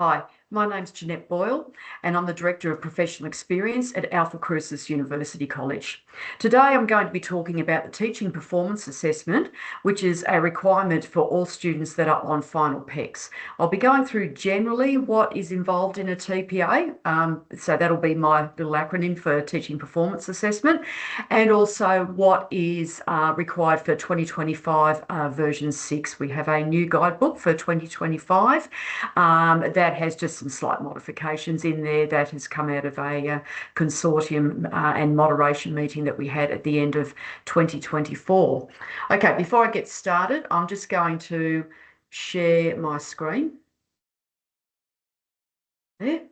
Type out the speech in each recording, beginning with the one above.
Hi, my name's Janette Boyle and I'm the Director of Professional Experience at Alpha Crucis University College. Today I'm going to be talking about the Teaching Performance Assessment, which is a requirement for all students that are on final PECs. I'll be going through generally what is involved in a TPA, so that'll be my little acronym for Teaching Performance Assessment, and also what is required for 2025 version 6. We have a new guidebook for 2025 that has just some slight modifications in there that has come out of a consortium and moderation meeting that we had at the end of 2024. Okay, before I get started, I'm just going to share my screen there,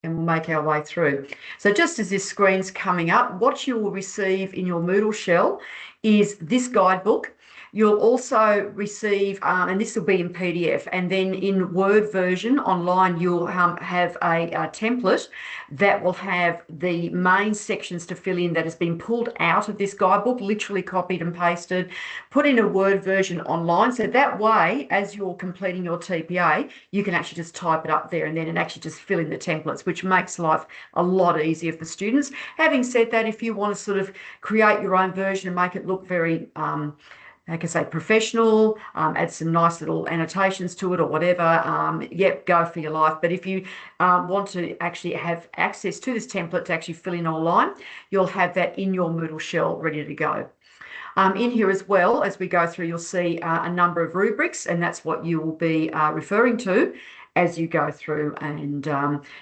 and we'll make our way through. So just as this screen's coming up, what you will receive in your Moodle shell is this guidebook. You'll also receive, and this will be in PDF, and then in Word version online, you'll have a template that will have the main sections to fill in that has been pulled out of this guidebook, literally copied and pasted, put in a Word version online. So that way, as you're completing your TPA, you can actually just type it up there and then and actually just fill in the templates, which makes life a lot easier for students. Having said that, if you want to sort of create your own version and make it look very like I say, professional, add some nice little annotations to it or whatever, yep, go for your life. But if you want to actually have access to this template to actually fill in online, you'll have that in your Moodle shell ready to go. In here as well, as we go through, you'll see a number of rubrics, and that's what you will be referring to as you go through and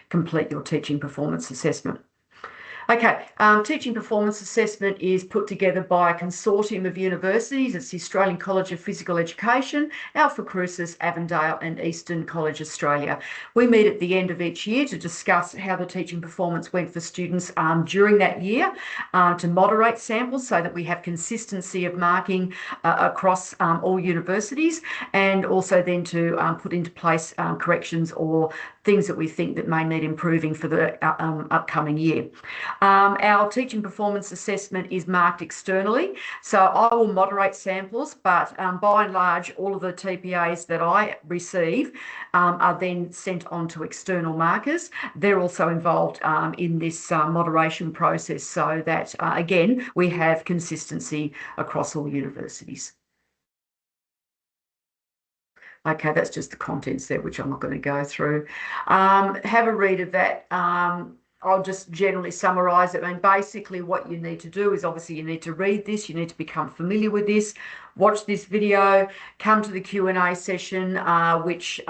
complete your teaching performance assessment. Okay, Teaching Performance Assessment is put together by a consortium of universities. It's the Australian College of Physical Education, Alpha Crucis, Avondale and Eastern College Australia. We meet at the end of each year to discuss how the teaching performance went for students during that year, to moderate samples so that we have consistency of marking across all universities, and also then to put into place corrections or things that we think that may need improving for the upcoming year. Our teaching performance assessment is marked externally, so I will moderate samples, but by and large, all of the TPAs that I receive are then sent on to external markers. They're also involved in this moderation process so that, again, we have consistency across all universities. Okay, that's just the contents there, which I'm not going to go through. Have a read of that. I'll just generally summarise it. I mean, basically what you need to do is obviously you need to read this, you need to become familiar with this, watch this video, come to the Q&A session, which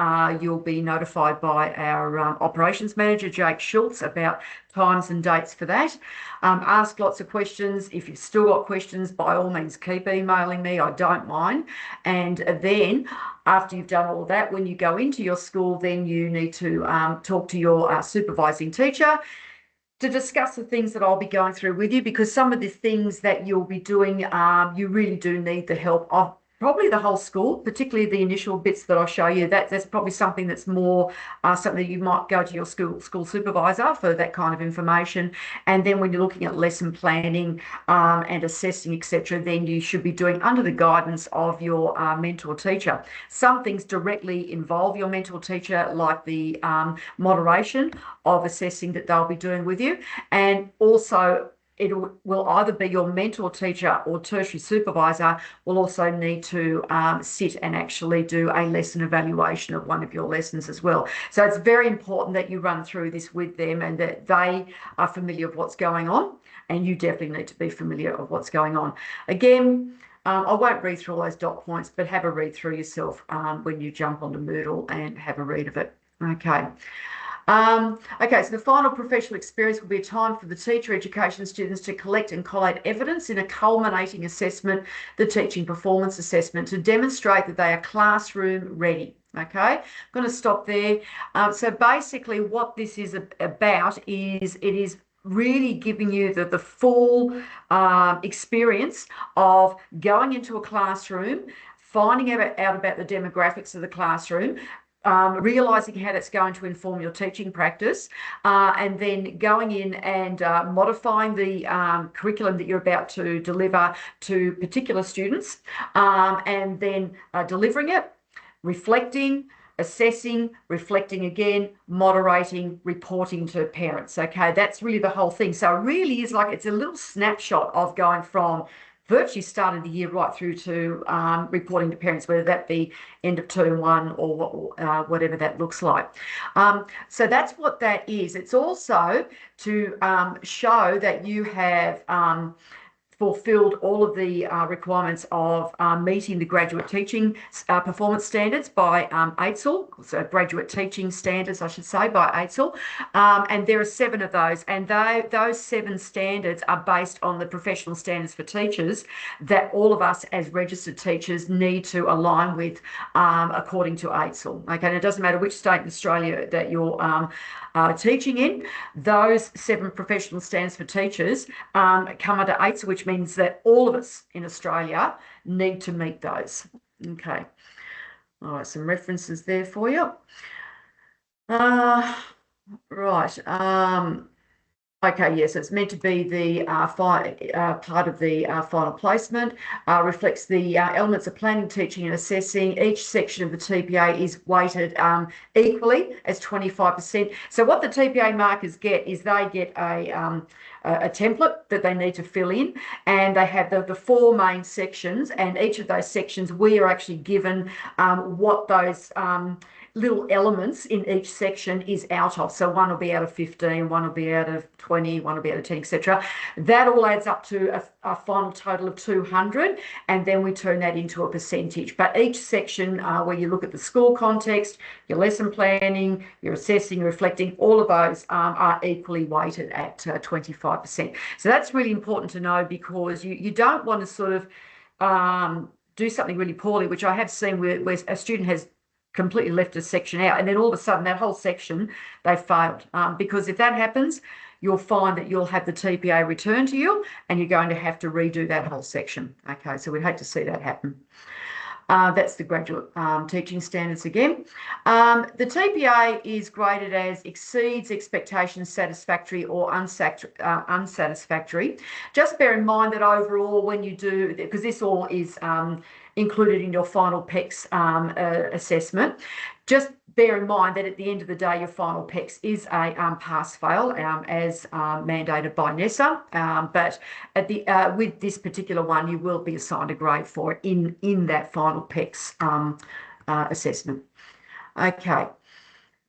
you'll be notified by our operations manager, Jake Schultz, about times and dates for that. Ask lots of questions. If you've still got questions, by all means, keep emailing me. I don't mind. And then after you've done all that, when you go into your school, then you need to talk to your supervising teacher to discuss the things that I'll be going through with you, because some of the things that you'll be doing, you really do need the help of probably the whole school, particularly the initial bits that I'll show you. That's probably something that's more something that you might go to your school supervisor for that kind of information. And then when you're looking at lesson planning and assessing, etc., then you should be doing under the guidance of your mentor teacher. Some things directly involve your mentor teacher, like the moderation of assessing that they'll be doing with you, and also it will either be your mentor teacher or tertiary supervisor will also need to sit and actually do a lesson evaluation of one of your lessons as well. So it's very important that you run through this with them and that they are familiar with what's going on, and you definitely need to be familiar with what's going on. Again, I won't read through all those dot points, but have a read through yourself when you jump onto Moodle and have a read of it. Okay. Okay, so the final professional experience will be a time for the teacher education students to collect and collate evidence in a culminating assessment, the teaching performance assessment, to demonstrate that they are classroom ready. Okay, I'm going to stop there. So basically what this is about is it is really giving you the full experience of going into a classroom, finding out about the demographics of the classroom, realising how that's going to inform your teaching practice, and then going in and modifying the curriculum that you're about to deliver to particular students, and then delivering it, reflecting, assessing, reflecting again, moderating, reporting to parents. Okay, that's really the whole thing. So it really is like it's a little snapshot of going from virtually start of the year right through to reporting to parents, whether that be end of term one or whatever that looks like. So that's what that is. It's also to show that you have fulfilled all of the requirements of meeting the graduate teaching performance standards by AITSL, so graduate teaching standards, I should say, by AITSL. And there are 7 of those, and those 7 standards are based on the professional standards for teachers that all of us as registered teachers need to align with according to AITSL. Okay, and it doesn't matter which state in Australia that you're teaching in, those 7 professional standards for teachers come under AITSL, which means that all of us in Australia need to meet those. Okay. All right, some references there for you. Right. Okay, yes, it's meant to be the part of the final placement, reflects the elements of planning, teaching and assessing. Each section of the TPA is weighted equally as 25%. So what the TPA markers get is they get a template that they need to fill in, and they have the 4 main sections, and each of those sections we are actually given what those little elements in each section is out of. So one will be out of 15, one will be out of 20, one will be out of 10, etc. That all adds up to a final total of 200, and then we turn that into a percentage. But each section where you look at the school context, your lesson planning, your assessing, reflecting, all of those are equally weighted at 25%. So that's really important to know, because you don't want to sort of do something really poorly, which I have seen where a student has completely left a section out, and then all of a sudden that whole section they've failed, because if that happens, you'll find that you'll have the TPA returned to you and you're going to have to redo that whole section. Okay, so we'd hate to see that happen. That's the graduate teaching standards again. The TPA is graded as exceeds expectations, satisfactory or unsatisfactory. Just bear in mind that overall, when you do, because this all is included in your final PECS assessment, just bear in mind that at the end of the day, your final PECS is a pass-fail as mandated by NESA. But at the with this particular one, you will be assigned a grade for it in that final PECS assessment. Okay.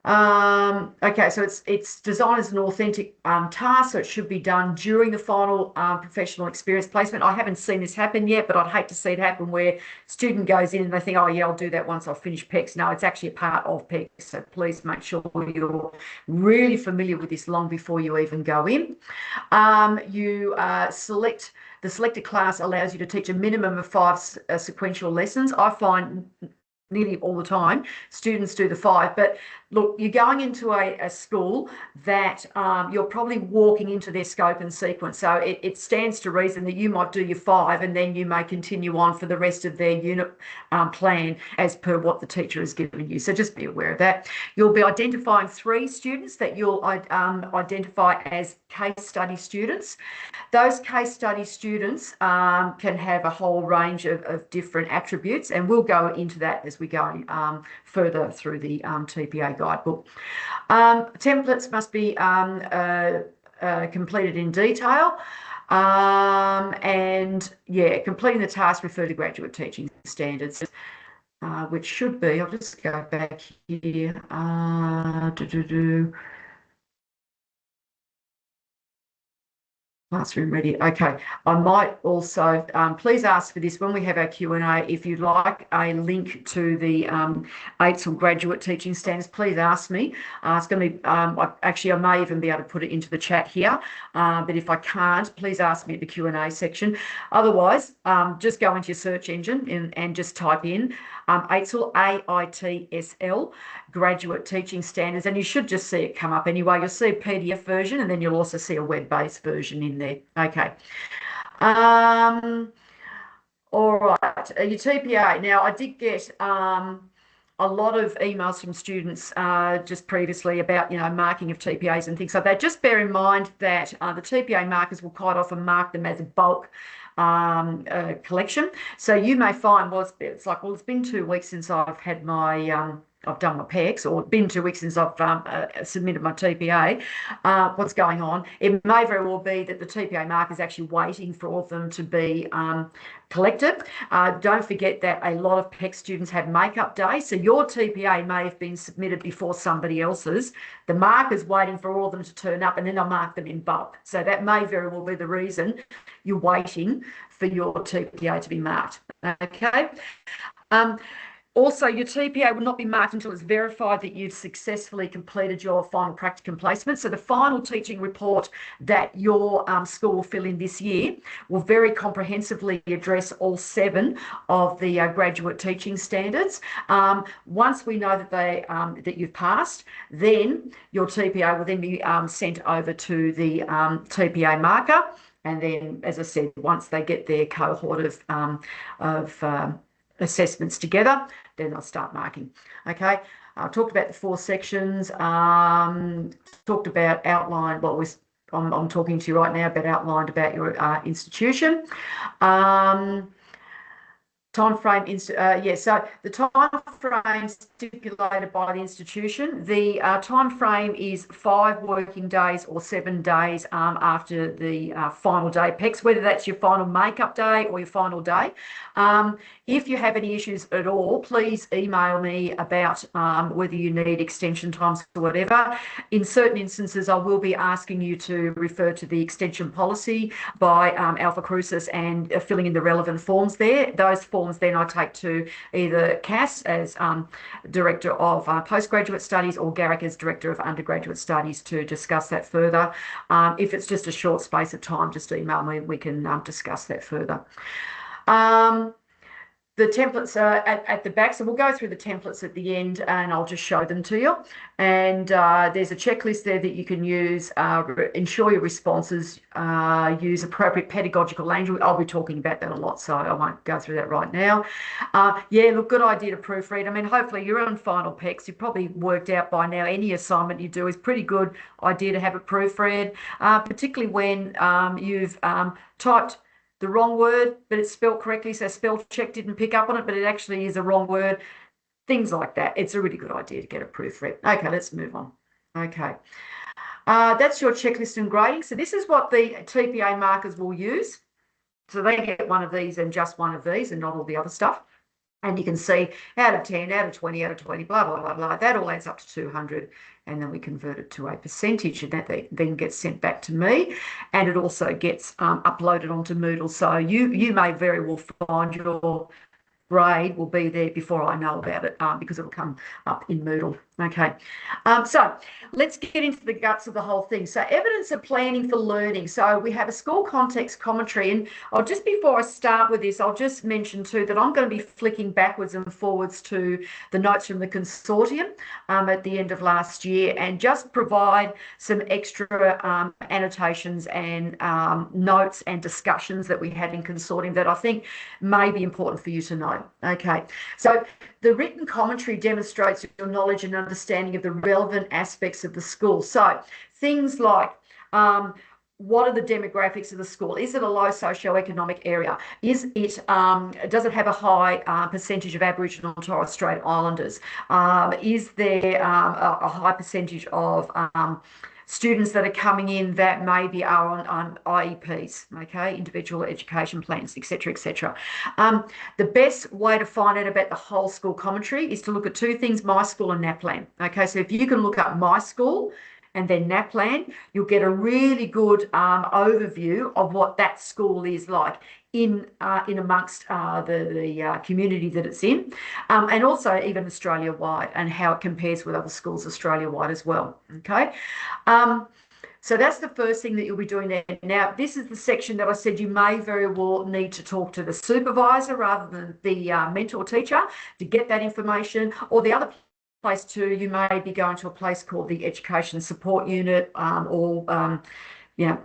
Okay, so it's designed as an authentic task, so it should be done during the final professional experience placement. I haven't seen this happen yet, but I'd hate to see it happen where student goes in and they think, oh yeah, I'll do that once I've finished PECS. No, it's actually a part of PECS, so please make sure you're really familiar with this long before you even go in. The selected class allows you to teach a minimum of 5 sequential lessons. I find nearly all the time students do the 5, but look, you're going into a school that you're probably walking into their scope and sequence, so it stands to reason that you might do your 5 and then you may continue on for the rest of their unit plan as per what the teacher has given you. So just be aware of that. You'll be identifying 3 students that you'll identify as case study students. Those case study students can have a whole range of different attributes, and we'll go into that as we go further through the TPA guidebook. Templates must be completed in detail, and yeah, completing the task refer to graduate teaching standards, which should be, I'll just go back here, classroom ready. Okay, I might also please ask for this when we have our Q&A. If you'd like a link to the AITSL graduate teaching standards, please ask me. It's going to be actually I may even be able to put it into the chat here, but if I can't, please ask me at the Q&A section. Otherwise, just go into your search engine and just type in AITSL, AITSL graduate teaching standards, and you should just see it come up anyway. You'll see a PDF version, and then you'll also see a web-based version in there. Okay. All right, your TPA. Now, I did get a lot of emails from students just previously about, marking of TPAs and things like that. Just bear in mind that the TPA markers will quite often mark them as a bulk collection. So you may find, well, it's like, well, it's been 2 weeks since I've had my I've done my PECs, or been 2 weeks since I've submitted my TPA, what's going on. It may very well be that the TPA mark is actually waiting for all of them to be collected. Don't forget that a lot of PEC students have makeup day, so your TPA may have been submitted before somebody else's. The marker's waiting for all of them to turn up, and then I'll mark them in bulk. So that may very well be the reason you're waiting for your TPA to be marked. Okay. Also, your TPA will not be marked until it's verified that you've successfully completed your final practicum placement. So the final teaching report that your school will fill in this year will very comprehensively address all 7 of the graduate teaching standards. Once we know that that you've passed, then your TPA will then be sent over to the TPA marker. And then, as I said, once they get their cohort of assessments together, then they'll start marking. Okay, I talked about the 4 sections, talked about outline. Well, I'm talking to you right now about outlined about your institution. Time frame, so the time frame stipulated by the institution, the time frame is 5 working days or 7 days after the final day PECs, whether that's your final makeup day or your final day. If you have any issues at all, please email me about whether you need extension times or whatever. In certain instances, I will be asking you to refer to the extension policy by Alpha Crucis and filling in the relevant forms there. Those forms then I take to either Cass as Director of Postgraduate Studies or Garrick as Director of Undergraduate Studies to discuss that further. If it's just a short space of time, just email me and we can discuss that further. The templates are at the back, so we'll go through the templates at the end and I'll just show them to you. And there's a checklist there that you can use. Ensure your responses use appropriate pedagogical language. I'll be talking about that a lot, so I won't go through that right now. Yeah, look, good idea to proofread. I mean, hopefully you're on final PECs. You've probably worked out by now any assignment you do is pretty good idea to have it proofread, particularly when you've typed the wrong word, but it's spelled correctly. So spell check didn't pick up on it, but it actually is a wrong word. Things like that. It's a really good idea to get a proofread. Okay, let's move on. Okay. That's your checklist and grading. So this is what the TPA markers will use. So they get one of these and just one of these and not all the other stuff. And you can see out of 10, out of 20, out of 20, blah, blah, blah, blah. That all adds up to 200. And then we convert it to a percentage, and that then gets sent back to me. And it also gets uploaded onto Moodle. So you may very well find your grade will be there before I know about it because it'll come up in Moodle. Okay, so let's get into the guts of the whole thing. So evidence of planning for learning. So we have a school context commentary, and just before I start with this, I'll just mention too that I'm going to be flicking backwards and forwards to the notes from the consortium at the end of last year, and just provide some extra annotations and notes and discussions that we had in consortium that I think may be important for you to know. Okay, so the written commentary demonstrates your knowledge and understanding of the relevant aspects of the school. So things like what are the demographics of the school? Is it a low socioeconomic area? Is it does it have a high percentage of Aboriginal and Torres Strait Islanders? Is there a high percentage of students that are coming in that maybe are on IEPs, okay, individual education plans, etc., etc. The best way to find out about the whole school commentary is to look at 2 things: My School and NAPLAN. Okay, so if you can look up My School and then NAPLAN, you'll get a really good overview of what that school is like in amongst the community that it's in, and also even Australia-wide, and how it compares with other schools Australia-wide as well. Okay, so that's the first thing that you'll be doing there. Now, this is the section that I said you may very well need to talk to the supervisor rather than the mentor teacher to get that information, or the other place too, you may be going to a place called the Education Support Unit or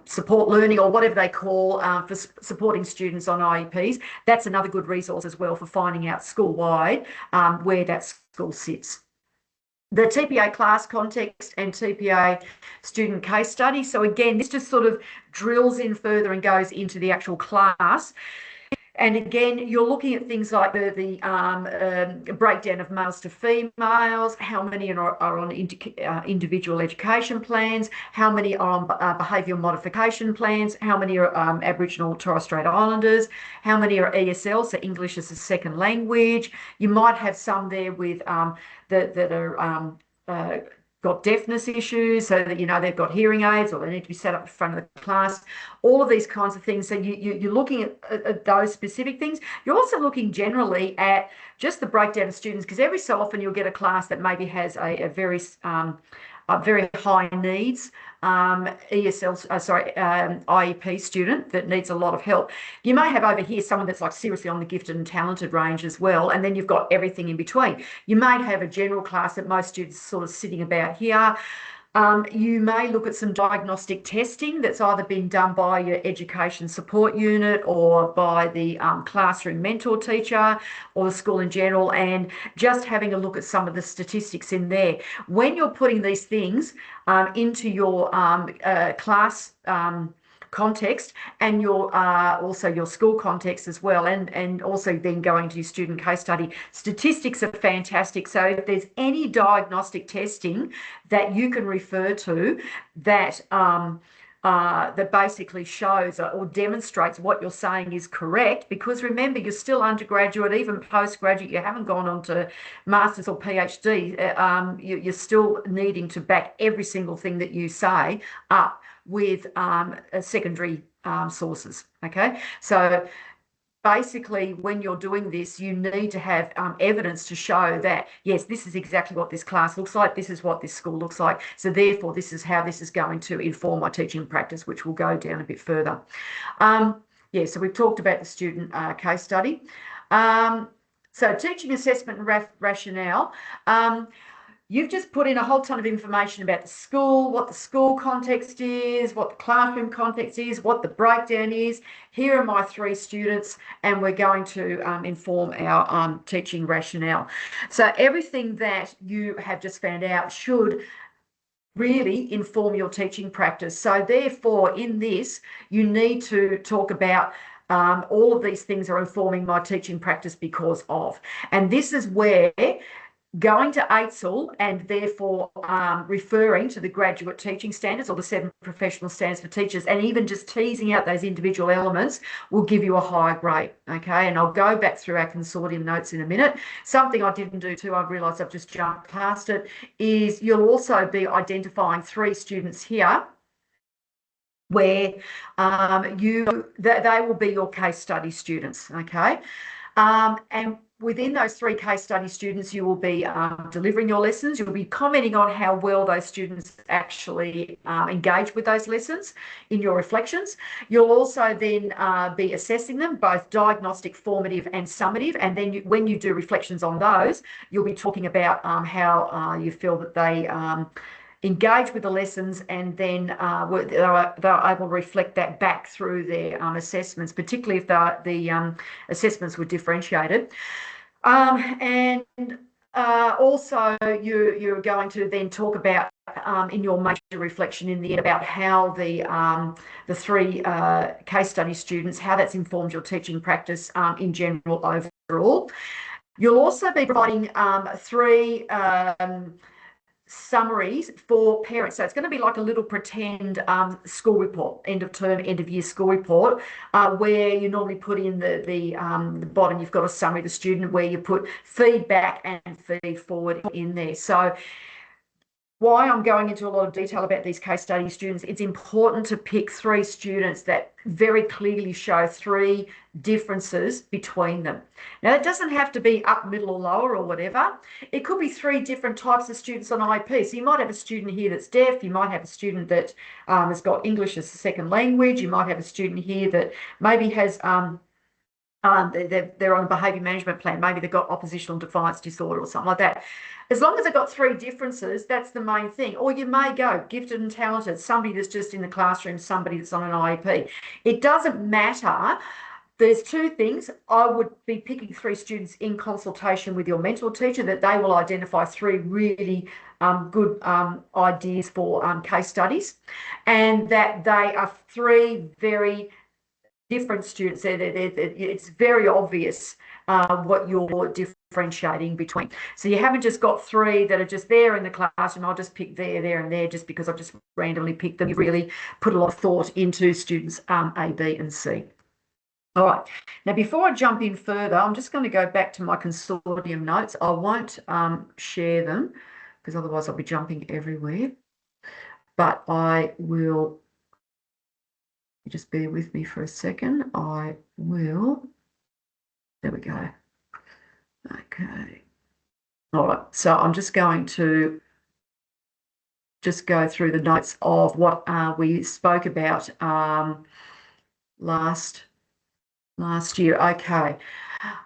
support learning, or whatever they call for supporting students on IEPs. That's another good resource as well for finding out school-wide where that school sits. The TPA class context and TPA student case study. So again, this just sort of drills in further and goes into the actual class. And again, you're looking at things like the breakdown of males to females, how many are on individual education plans, how many are on behavioural modification plans, how many are Aboriginal Torres Strait Islanders, how many are ESL, so English as a second language. You might have some there with that are got deafness issues, so that they've got hearing aids or they need to be sat up in front of the class, all of these kinds of things. So you're looking at those specific things. You're also looking generally at just the breakdown of students, because every so often you'll get a class that maybe has a very high needs IEP student that needs a lot of help. You may have over here someone that's like seriously on the gifted and talented range as well, and then you've got everything in between. You may have a general class that most students are sort of sitting about here. You may look at some diagnostic testing that's either been done by your education support unit or by the classroom mentor teacher or the school in general, and just having a look at some of the statistics in there. When you're putting these things into your class context and your also your school context as well, and also then going to your student case study, statistics are fantastic. So if there's any diagnostic testing that you can refer to that that basically shows or demonstrates what you're saying is correct, because remember, you're still undergraduate, even postgraduate, you haven't gone on to masters or PhD, you're still needing to back every single thing that you say up with secondary sources. Okay, so basically when you're doing this, you need to have evidence to show that, yes, this is exactly what this class looks like, this is what this school looks like, so therefore this is how this is going to inform my teaching practice, which will go down a bit further. Yeah, so we've talked about the student case study. So teaching assessment and rationale. You've just put in a whole ton of information about the school, what the school context is, what the classroom context is, what the breakdown is. Here are my 3 students, and we're going to inform our teaching rationale. So everything that you have just found out should really inform your teaching practice. So therefore, in this, you need to talk about all of these things are informing my teaching practice because of. And this is where going to AITSL and therefore referring to the graduate teaching standards or the 7 professional standards for teachers, and even just teasing out those individual elements will give you a higher grade. Okay, and I'll go back through our consortium notes in a minute. Something I didn't do too, I've realised I've just jumped past it, is you'll also be identifying 3 students here where they will be your case study students. Okay, and within those 3 case study students, you will be delivering your lessons. You'll be commenting on how well those students actually engage with those lessons in your reflections. You'll also then be assessing them, both diagnostic, formative and summative. And then when you do reflections on those, you'll be talking about how you feel that they engage with the lessons, and then they're able to reflect that back through their assessments, particularly if the assessments were differentiated. And also you're going to then talk about in your major reflection in the end about how the 3 case study students, how that's informed your teaching practice in general overall. You'll also be providing 3 summaries for parents. So it's going to be like a little pretend school report, end of term, end of year school report, where you normally put in the bottom, you've got a summary of the student where you put feedback and feed forward in there. So why I'm going into a lot of detail about these case study students, it's important to pick 3 students that very clearly show 3 differences between them. Now, it doesn't have to be up, middle or lower or whatever. It could be 3 different types of students on IEP. So you might have a student here that's deaf. You might have a student that has got English as a second language. You might have a student here that maybe has they're on a behaviour management plan. Maybe they've got oppositional defiance disorder or something like that. As long as they've got 3 differences, that's the main thing. Or you may go gifted and talented, somebody that's just in the classroom, somebody that's on an IEP. It doesn't matter. There's 2 things. I would be picking 3 students in consultation with your mentor teacher, that they will identify 3 really good ideas for case studies, and that they are 3 very different students. It's very obvious what you're differentiating between. So you haven't just got three that are just there in the classroom. I'll just pick there, and there just because I've just randomly picked them. You've really put a lot of thought into students A, B, and C. All right. Now, before I jump in further, I'm just going to go back to my consortium notes. I won't share them because otherwise I'll be jumping everywhere. But I will, just bear with me for a second. I will, there we go. Okay. All right. So I'm just going to just go through the notes of what we spoke about last year. Okay.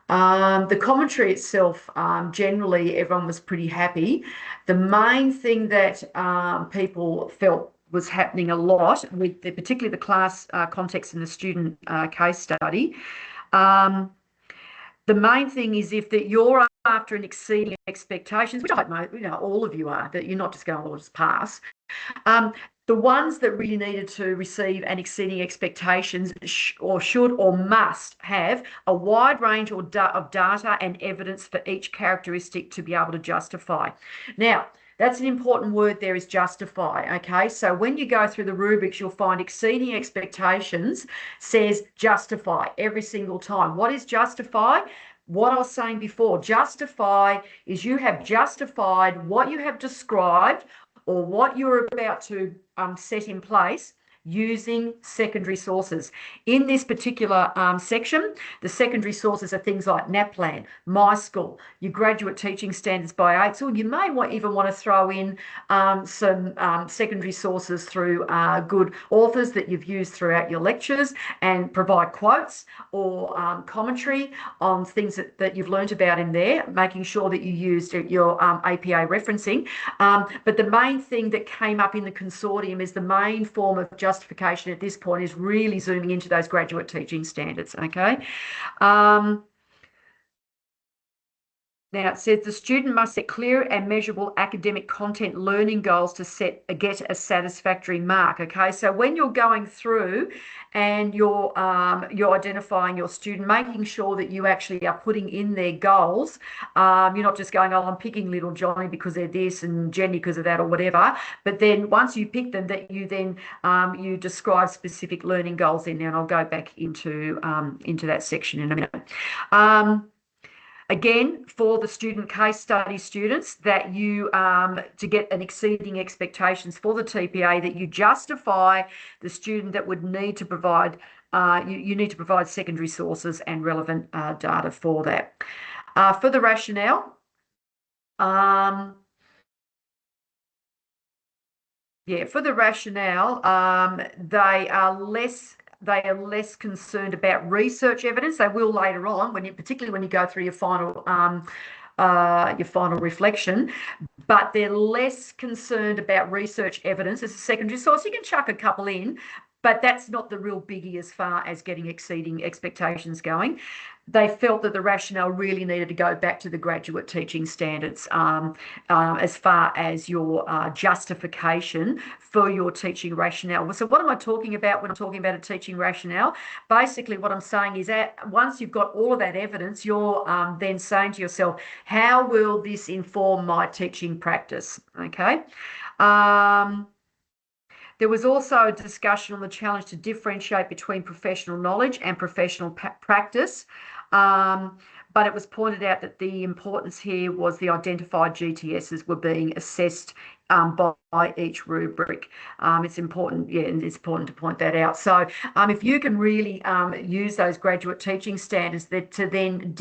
The commentary itself, generally everyone was pretty happy. The main thing that people felt was happening a lot with particularly the class context and the student case study. The main thing is if that you're after an exceeding expectations, which I hope all of you are, that you're not just going, "I'll just pass." The ones that really needed to receive and exceeding expectations should or must have a wide range of data and evidence for each characteristic to be able to justify. Now, that's an important word there, is justify, okay? So when you go through the rubrics, you'll find exceeding expectations says justify every single time. What is justify? What I was saying before, justify is you have justified what you have described or what you're about to set in place using secondary sources. In this particular section, the secondary sources are things like NAPLAN, My School, your graduate teaching standards by AITSL. You may even want to throw in some secondary sources through good authors that you've used throughout your lectures and provide quotes or commentary on things that you've learned about in there, making sure that you used your APA referencing. But the main thing that came up in the consortium is the main form of justification at this point is really zooming into those graduate teaching standards, okay? Now it says the student must set clear and measurable academic content learning goals to get a satisfactory mark. Okay, so when you're going through and you're identifying your student, making sure that you actually are putting in their goals. You're not just going, "Oh, I'm picking little Johnny because they're this and Jenny because of that," or whatever. But then once you pick them, that you then you describe specific learning goals in there, and I'll go back into that section in a minute. Again, for the student case study students, that you, to get an exceeding expectations for the TPA, that you justify the student that would need to provide, you need to provide secondary sources and relevant data for that. For the rationale, for the rationale, they are less concerned about research evidence. They will later on, particularly when you go through your final reflection, but they're less concerned about research evidence as a secondary source. You can chuck a couple in, but that's not the real biggie as far as getting exceeding expectations going. They felt that the rationale really needed to go back to the graduate teaching standards as far as your justification for your teaching rationale. So what am I talking about when I'm talking about a teaching rationale? Basically, what I'm saying is that once you've got all of that evidence, you're then saying to yourself, how will this inform my teaching practice? Okay. There was also a discussion on the challenge to differentiate between professional knowledge and professional practice. But it was pointed out that the importance here was the identified GTSs were being assessed by each rubric. It's important, and it's important to point that out. So if you can really use those graduate teaching standards to then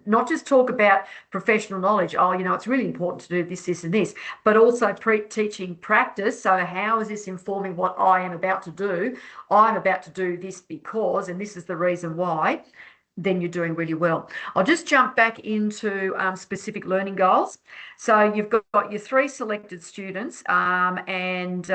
not just talk about professional knowledge, it's really important to do this, this, and this, but also teaching practice. So how is this informing what I am about to do? I'm about to do this because, and this is the reason why. Then you're doing really well. I'll just jump back into specific learning goals. So you've got your 3 selected students and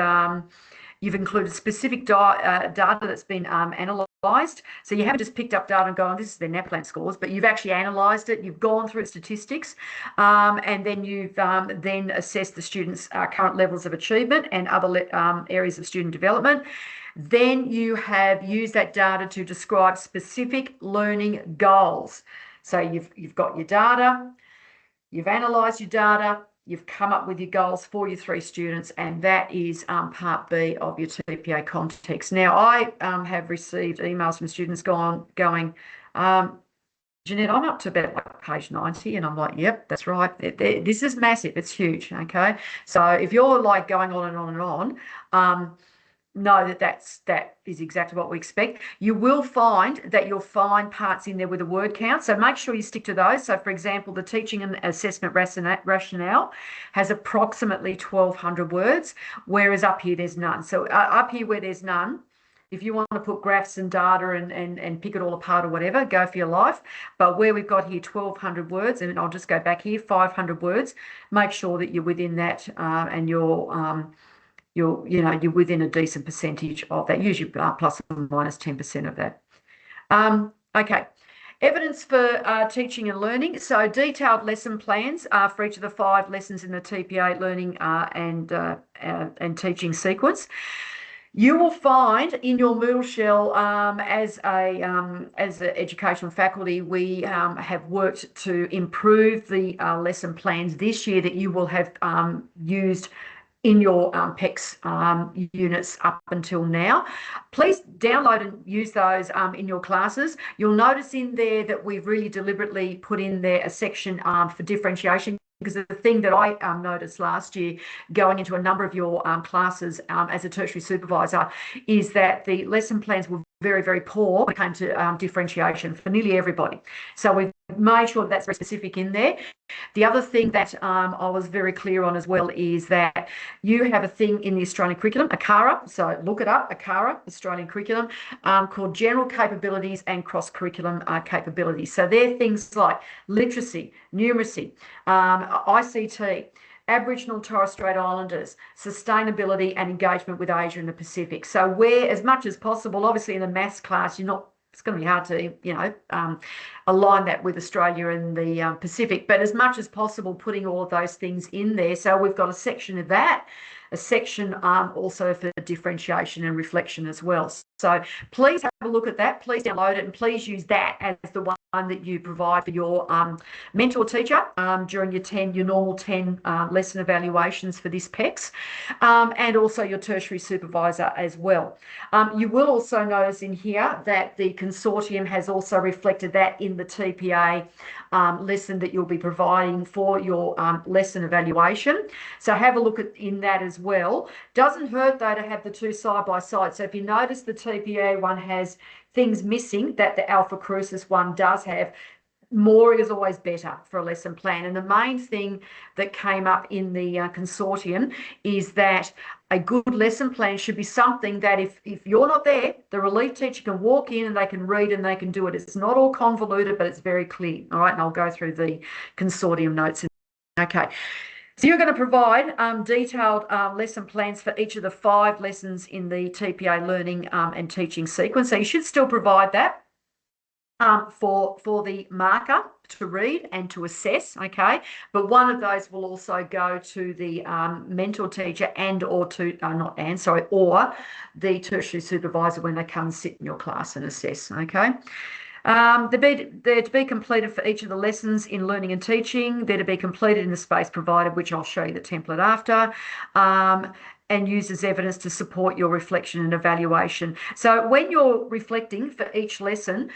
you've included specific data that's been analysed. So you haven't just picked up data and gone, "This is their NAPLAN scores," but you've actually analysed it. You've gone through statistics and then you've then assessed the students' current levels of achievement and other areas of student development. Then you have used that data to describe specific learning goals. So you've got your data, you've analysed your data, you've come up with your goals for your 3 students, and that is part B of your TPA context. Now, I have received emails from students going, Janette, I'm up to about like page 90, and I'm like, yep, that's right. This is massive. It's huge. Okay. So if you're like going on and on and on, know that is exactly what we expect. You will find that you'll find parts in there with a word count. So make sure you stick to those. So for example, the teaching and assessment rationale has approximately 1,200 words, whereas up here there's none. So up here where there's none, if you want to put graphs and data and pick it all apart or whatever, go for your life. But where we've got here 1,200 words, and I'll just go back here, 500 words, make sure that you're within that and you're within a decent percentage of that, usually plus or minus 10% of that. Okay. Evidence for teaching and learning. So detailed lesson plans for each of the 5 lessons in the TPA learning and teaching sequence. You will find in your Moodle shell, as an educational faculty, we have worked to improve the lesson plans this year that you will have used in your PECS units up until now. Please download and use those in your classes. You'll notice in there that we've really deliberately put in there a section for differentiation, because the thing that I noticed last year going into a number of your classes as a tertiary supervisor is that the lesson plans were very, very poor when it came to differentiation for nearly everybody. So we've made sure that's very specific in there. The other thing that I was very clear on as well is that you have a thing in the Australian curriculum, ACARA, so look it up, ACARA, Australian curriculum, called General Capabilities and Cross-Curriculum Capabilities. So they're things like literacy, numeracy, ICT, Aboriginal and Torres Strait Islanders, sustainability and engagement with Asia and the Pacific. So where, as much as possible, obviously in a maths class, it's going to be hard to, align that with Australia and the Pacific, but as much as possible, putting all of those things in there. So we've got a section of that, a section also for differentiation and reflection as well. So please have a look at that. Please download it and please use that as the one that you provide for your mentor teacher during your normal 10 lesson evaluations for this PECS, and also your tertiary supervisor as well. You will also notice in here that the consortium has also reflected that in the TPA lesson that you'll be providing for your lesson evaluation. So have a look in that as well. Doesn't hurt though to have the 2 side by side. So if you notice the TPA one has things missing that the Alpha Crucis one does have, more is always better for a lesson plan. And the main thing that came up in the consortium is that a good lesson plan should be something that if you're not there, the relief teacher can walk in and they can read and they can do it. It's not all convoluted, but it's very clear. All right, and I'll go through the consortium notes. Okay. So you're going to provide detailed lesson plans for each of the 5 lessons in the TPA learning and teaching sequence. So you should still provide that for the marker to read and to assess, okay? But one of those will also go to the mentor teacher or the tertiary supervisor when they come and sit in your class and assess, okay? They're to be completed for each of the lessons in learning and teaching. They're to be completed in the space provided, which I'll show you the template after, and used as evidence to support your reflection and evaluation. So when you're reflecting for each lesson,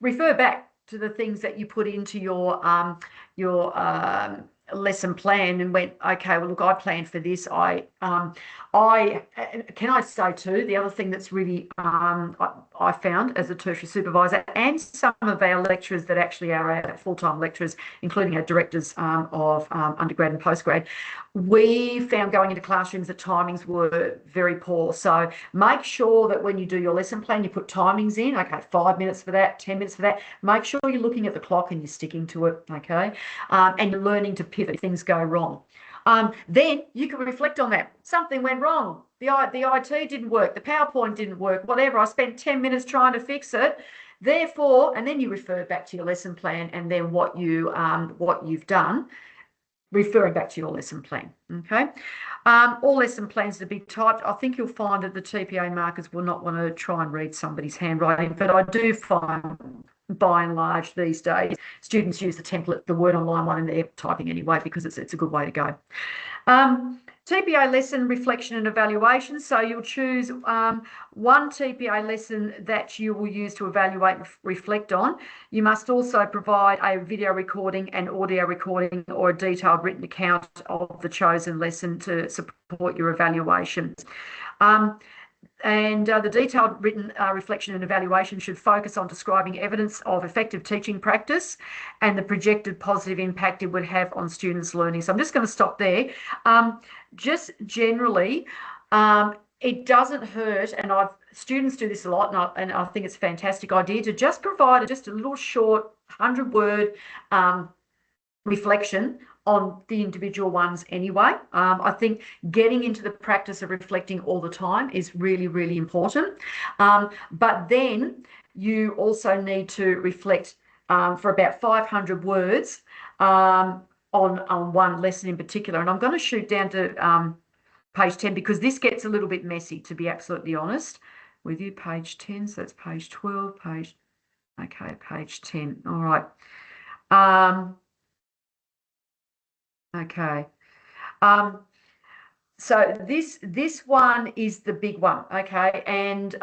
refer back to the things that you put into your lesson plan and went, okay, well, look, I planned for this. Can I say too, the other thing that's really I found as a tertiary supervisor, and some of our lecturers that actually are our full-time lecturers, including our directors of undergrad and postgrad, we found going into classrooms that timings were very poor. So make sure that when you do your lesson plan, you put timings in, okay, 5 minutes for that, 10 minutes for that. Make sure you're looking at the clock and you're sticking to it, okay? And you're learning to pivot if things go wrong. Then you can reflect on that. Something went wrong. The IT didn't work. The PowerPoint didn't work. Whatever. I spent 10 minutes trying to fix it. Therefore, and then you refer back to your lesson plan and then what you've done, referring back to your lesson plan. Okay. All lesson plans to be typed. I think you'll find that the TPA markers will not want to try and read somebody's handwriting, but I do find by and large these days students use the template, the Word Online one, and they're typing anyway because it's a good way to go. TPA lesson reflection and evaluation. So you'll choose one TPA lesson that you will use to evaluate and reflect on. You must also provide a video recording and audio recording or a detailed written account of the chosen lesson to support your evaluations. The detailed written reflection and evaluation should focus on describing evidence of effective teaching practice and the projected positive impact it would have on students' learning. So I'm just going to stop there. Just generally, it doesn't hurt, and students do this a lot, and I think it's a fantastic idea to just provide just a little short 100-word reflection on the individual ones anyway. I think getting into the practice of reflecting all the time is really, really important. But then you also need to reflect for about 500 words on one lesson in particular. And I'm going to shoot down to page 10 because this gets a little bit messy, to be absolutely honest with you. Page 10, so that's page 12, page 10. All right. Okay. So this one is the big one, okay? And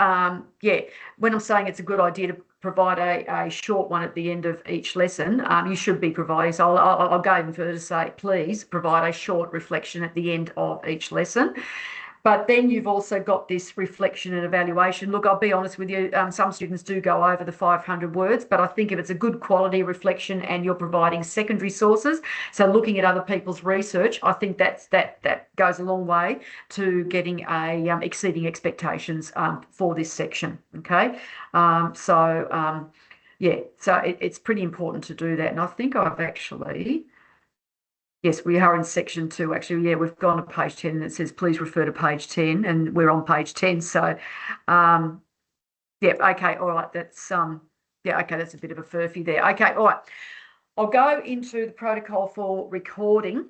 yeah, when I'm saying it's a good idea to provide a short one at the end of each lesson, you should be providing. So I'll go even further to say, please provide a short reflection at the end of each lesson. But then you've also got this reflection and evaluation. Look, I'll be honest with you, some students do go over the 500 words, but I think if it's a good quality reflection and you're providing secondary sources, so looking at other people's research, I think that goes a long way to getting exceeding expectations for this section, okay? Yeah, so it's pretty important to do that. And I think I've actually... Yes, we are in section 2. Actually, yeah, we've gone to page 10 and it says, please refer to page 10, and we're on page 10. So, yeah, okay, all right, that's, yeah, okay, that's a bit of a furphy there. Okay, all right. I'll go into the protocol for recording.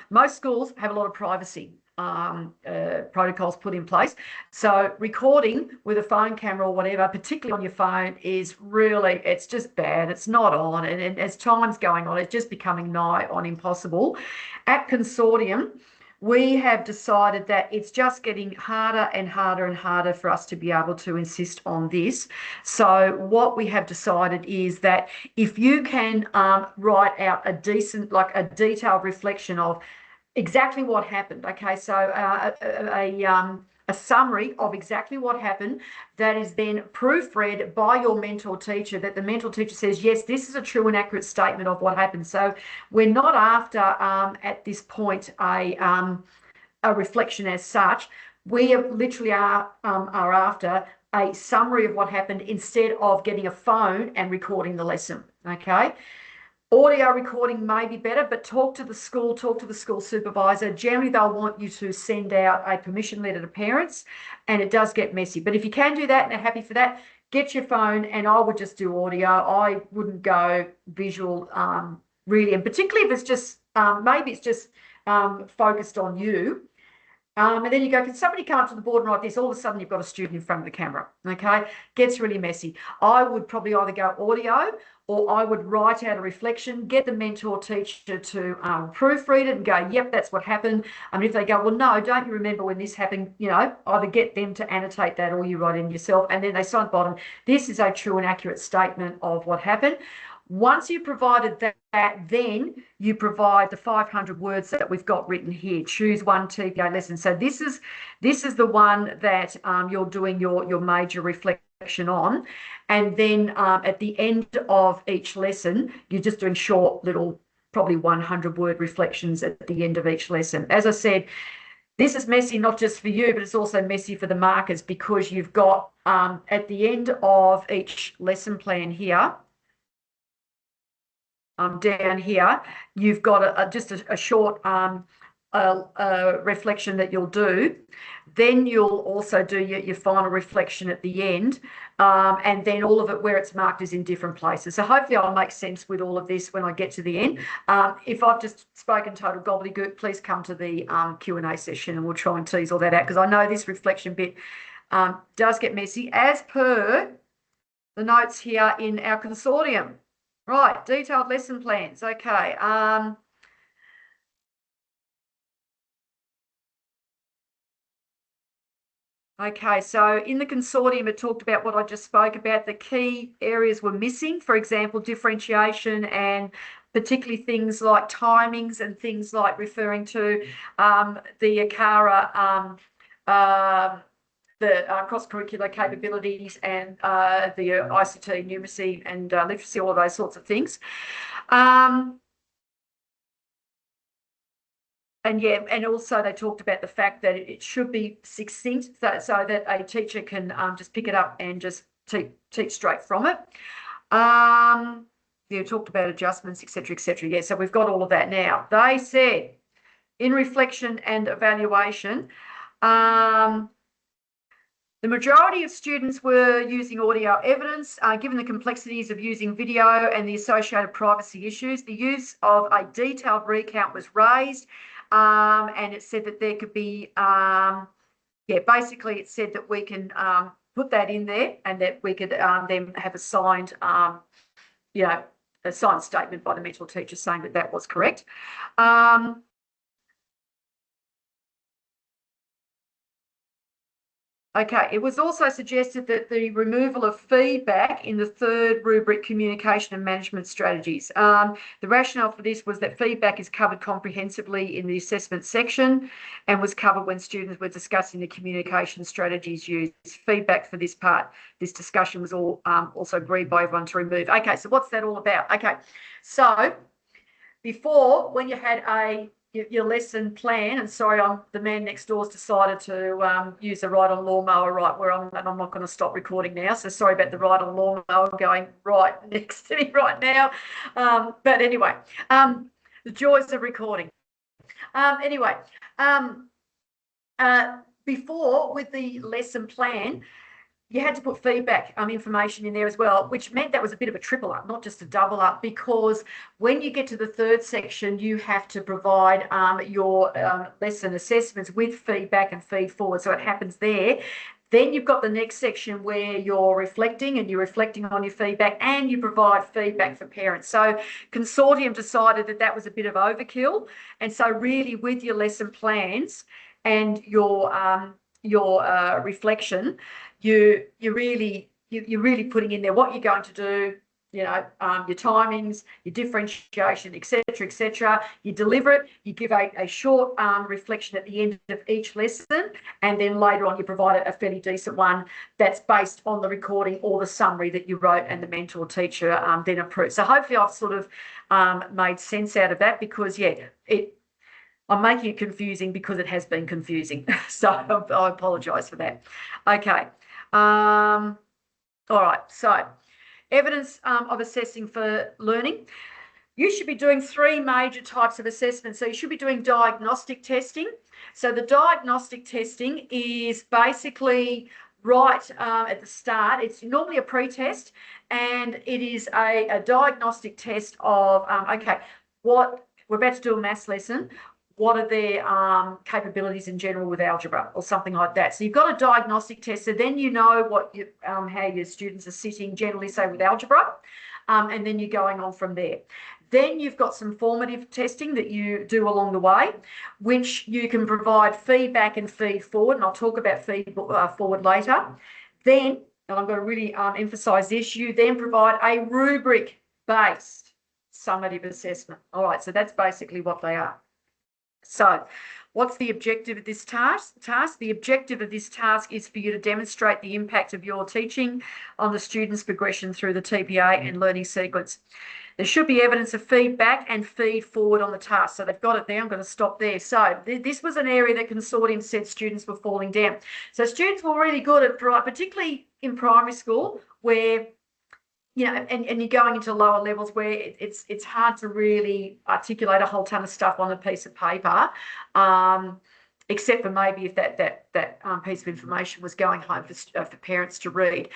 Most schools have a lot of privacy protocols put in place. So recording with a phone camera or whatever, particularly on your phone, is really, it's just bad. It's not on. And as time's going on, it's just becoming nigh on impossible. At Consortium, we have decided that it's just getting harder and harder and harder for us to be able to insist on this. So what we have decided is that if you can write out a detailed reflection of exactly what happened. Okay, so a summary of exactly what happened that is then proofread by your mentor teacher, that the mentor teacher says, yes, this is a true and accurate statement of what happened. So we're not after, at this point, a reflection as such. We literally are after a summary of what happened instead of getting a phone and recording the lesson, okay? Audio recording may be better, but talk to the school supervisor. Generally, they'll want you to send out a permission letter to parents, and it does get messy. But if you can do that and are happy for that, get your phone, and I would just do audio. I wouldn't go visual, really, and particularly if it's just, maybe it's just focused on you. And then you go, can somebody come up to the board and write this? All of a sudden, you've got a student in front of the camera, okay? Gets really messy. I would probably either go audio, or I would write out a reflection, get the mentor teacher to proofread it and go, yep, that's what happened. And if they go, well, no, don't you remember when this happened? You know, either get them to annotate that or you write it in yourself. And then they sign at the bottom, this is a true and accurate statement of what happened. Once you've provided that, then you provide the 500 words that we've got written here. Choose one TPA lesson. So this is the one that you're doing your major reflection on. And then at the end of each lesson, you're just doing short little, probably 100-word reflections at the end of each lesson. As I said, this is messy not just for you, but it's also messy for the markers, because you've got at the end of each lesson plan here, down here, you've got just a short reflection that you'll do. Then you'll also do your final reflection at the end, and then all of it where it's marked is in different places. So hopefully I'll make sense with all of this when I get to the end. If I've just spoken total gobbledygook, please come to the Q&A session and we'll try and tease all that out, because I know this reflection bit does get messy, as per the notes here in our consortium. Right, detailed lesson plans. Okay. Okay, so in the consortium, it talked about what I just spoke about. The key areas were missing, for example, differentiation, and particularly things like timings and things like referring to the ACARA, the cross-curricular capabilities, and the ICT, numeracy and literacy, all of those sorts of things. And yeah, and also they talked about the fact that it should be succinct, so that a teacher can just pick it up and just teach straight from it. Yeah, talked about adjustments, etc., etc. Yeah, so we've got all of that now. They said in reflection and evaluation, the majority of students were using audio evidence. Given the complexities of using video and the associated privacy issues, the use of a detailed recount was raised. And it said that there could be, basically it said that we can put that in there, and that we could then have a signed, a signed statement by the mentor teacher saying that that was correct. Okay, it was also suggested that the removal of feedback in the third rubric, communication and management strategies. The rationale for this was that feedback is covered comprehensively in the assessment section and was covered when students were discussing the communication strategies used. Feedback for this part, this discussion was all also agreed by everyone to remove. Okay, so what's that all about? Okay, so before, when you had your lesson plan, and sorry, the man next door's decided to use the ride on lawnmower right where I'm, and I'm not going to stop recording now. So sorry about the ride on lawnmower going right next to me right now. But anyway, the joys of recording. Anyway, before, with the lesson plan, you had to put feedback information in there as well, which meant that was a bit of a triple up, not just a double up, because when you get to the third section, you have to provide your lesson assessments with feedback and feed forward. So it happens there. Then you've got the next section where you're reflecting, and you're reflecting on your feedback, and you provide feedback for parents. So consortium decided that that was a bit of overkill. And so really, with your lesson plans and your reflection, you're really putting in there what you're going to do, your timings, your differentiation, etc. You deliver it, you give a short reflection at the end of each lesson, and then later on you provide a fairly decent one that's based on the recording or the summary that you wrote and the mentor teacher then approved. So hopefully I've sort of made sense out of that, because I'm making it confusing because it has been confusing. So I apologise for that. Okay. All right. So evidence of assessing for learning. You should be doing 3 major types of assessment. So you should be doing diagnostic testing. So the diagnostic testing is basically right at the start. It's normally a pre-test, and it is a diagnostic test of, okay, what we're about to do a maths lesson. What are their capabilities in general with algebra or something like that? So you've got a diagnostic test, so then you know what how your students are sitting generally, say with algebra, and then you're going on from there. Then you've got some formative testing that you do along the way, which you can provide feedback and feed forward, and I'll talk about feed forward later. Then, and I'm going to really emphasise this, you then provide a rubric-based summative assessment. All right, so that's basically what they are. So what's the objective of this task? The objective of this task is for you to demonstrate the impact of your teaching on the student's progression through the TPA and learning sequence. There should be evidence of feedback and feed forward on the task. So they've got it there. I'm going to stop there. So this was an area that consortium said students were falling down. So students were really good at, particularly in primary school, where you know, and you're going into lower levels where it's hard to really articulate a whole ton of stuff on a piece of paper, except for maybe if that piece of information was going home for parents to read.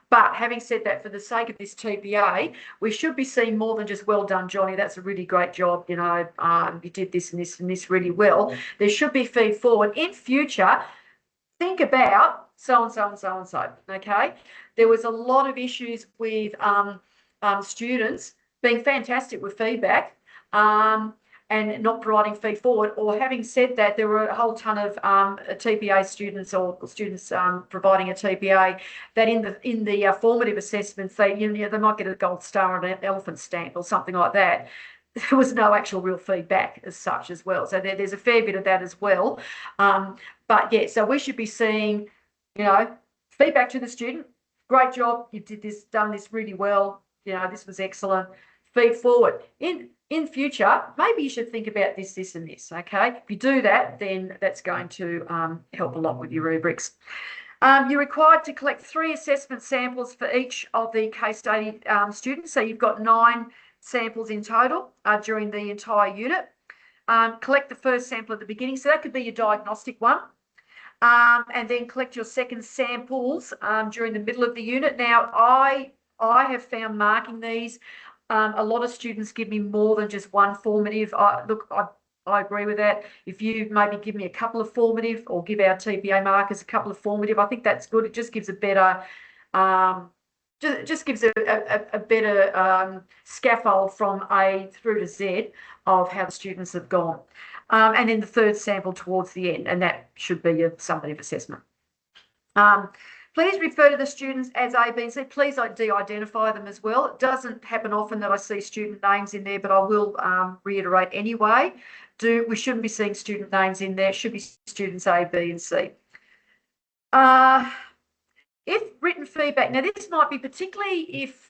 But having said that, for the sake of this TPA, we should be seeing more than just well done, Johnny. That's a really great job. You know, you did this and this and this really well. There should be feed forward in future. Think about so and so and so and so. Okay, there was a lot of issues with students being fantastic with feedback and not providing feed forward. Or having said that, there were a whole ton of TPA students or students providing a TPA that in the formative assessments they they might get a gold star or an elephant stamp or something like that. There was no actual real feedback as such as well. So there's a fair bit of that as well. But yeah, so we should be seeing, feedback to the student. Great job. You did this, done this really well. This was excellent. Feed forward. In future, maybe you should think about this, this, and this. Okay. If you do that, then that's going to help a lot with your rubrics. You're required to collect 3 assessment samples for each of the case study students. So you've got 9 samples in total during the entire unit. Collect the first sample at the beginning. So that could be your diagnostic one. And then collect your second samples during the middle of the unit. Now, I have found marking these, a lot of students give me more than just one formative. I agree with that. If you maybe give me a couple of formative or give our TPA markers a couple of formative, I think that's good. It just gives a better just gives a better scaffold from A through to Z of how the students have gone. And then the third sample towards the end, and that should be your summative assessment. Please refer to the students as A, B, and C. Please de-identify them as well. It doesn't happen often that I see student names in there, but I will reiterate anyway. We shouldn't be seeing student names in there. It should be students A, B, and C. If written feedback, now this might be particularly if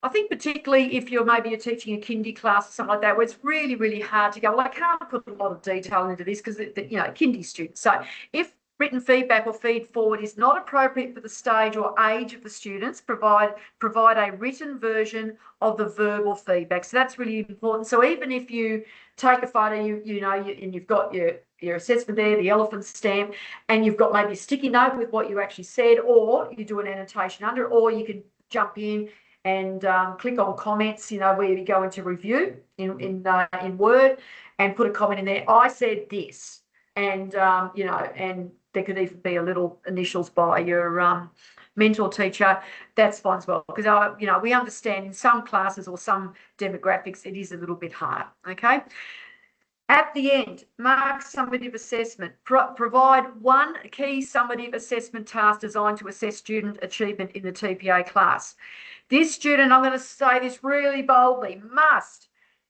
you're teaching a kindy class or something like that, where it's really, really hard to go, well, I can't put a lot of detail into this because, kindy students. So if written feedback or feed forward is not appropriate for the stage or age of the students, provide a written version of the verbal feedback. So that's really important. So even if you take a photo, and you've got your assessment there, the elephant stamp, and you've got maybe a sticky note with what you actually said, or you do an annotation under it, or you can jump in and click on comments, where you go into review in Word and put a comment in there. I said this, and and there could even be a little initials by your mentor teacher. That's fine as well, because we understand in some classes or some demographics it is a little bit hard. Okay. At the end, mark summative assessment. Provide one key summative assessment task designed to assess student achievement in the TPA class. This student, I'm going to say this really boldly, must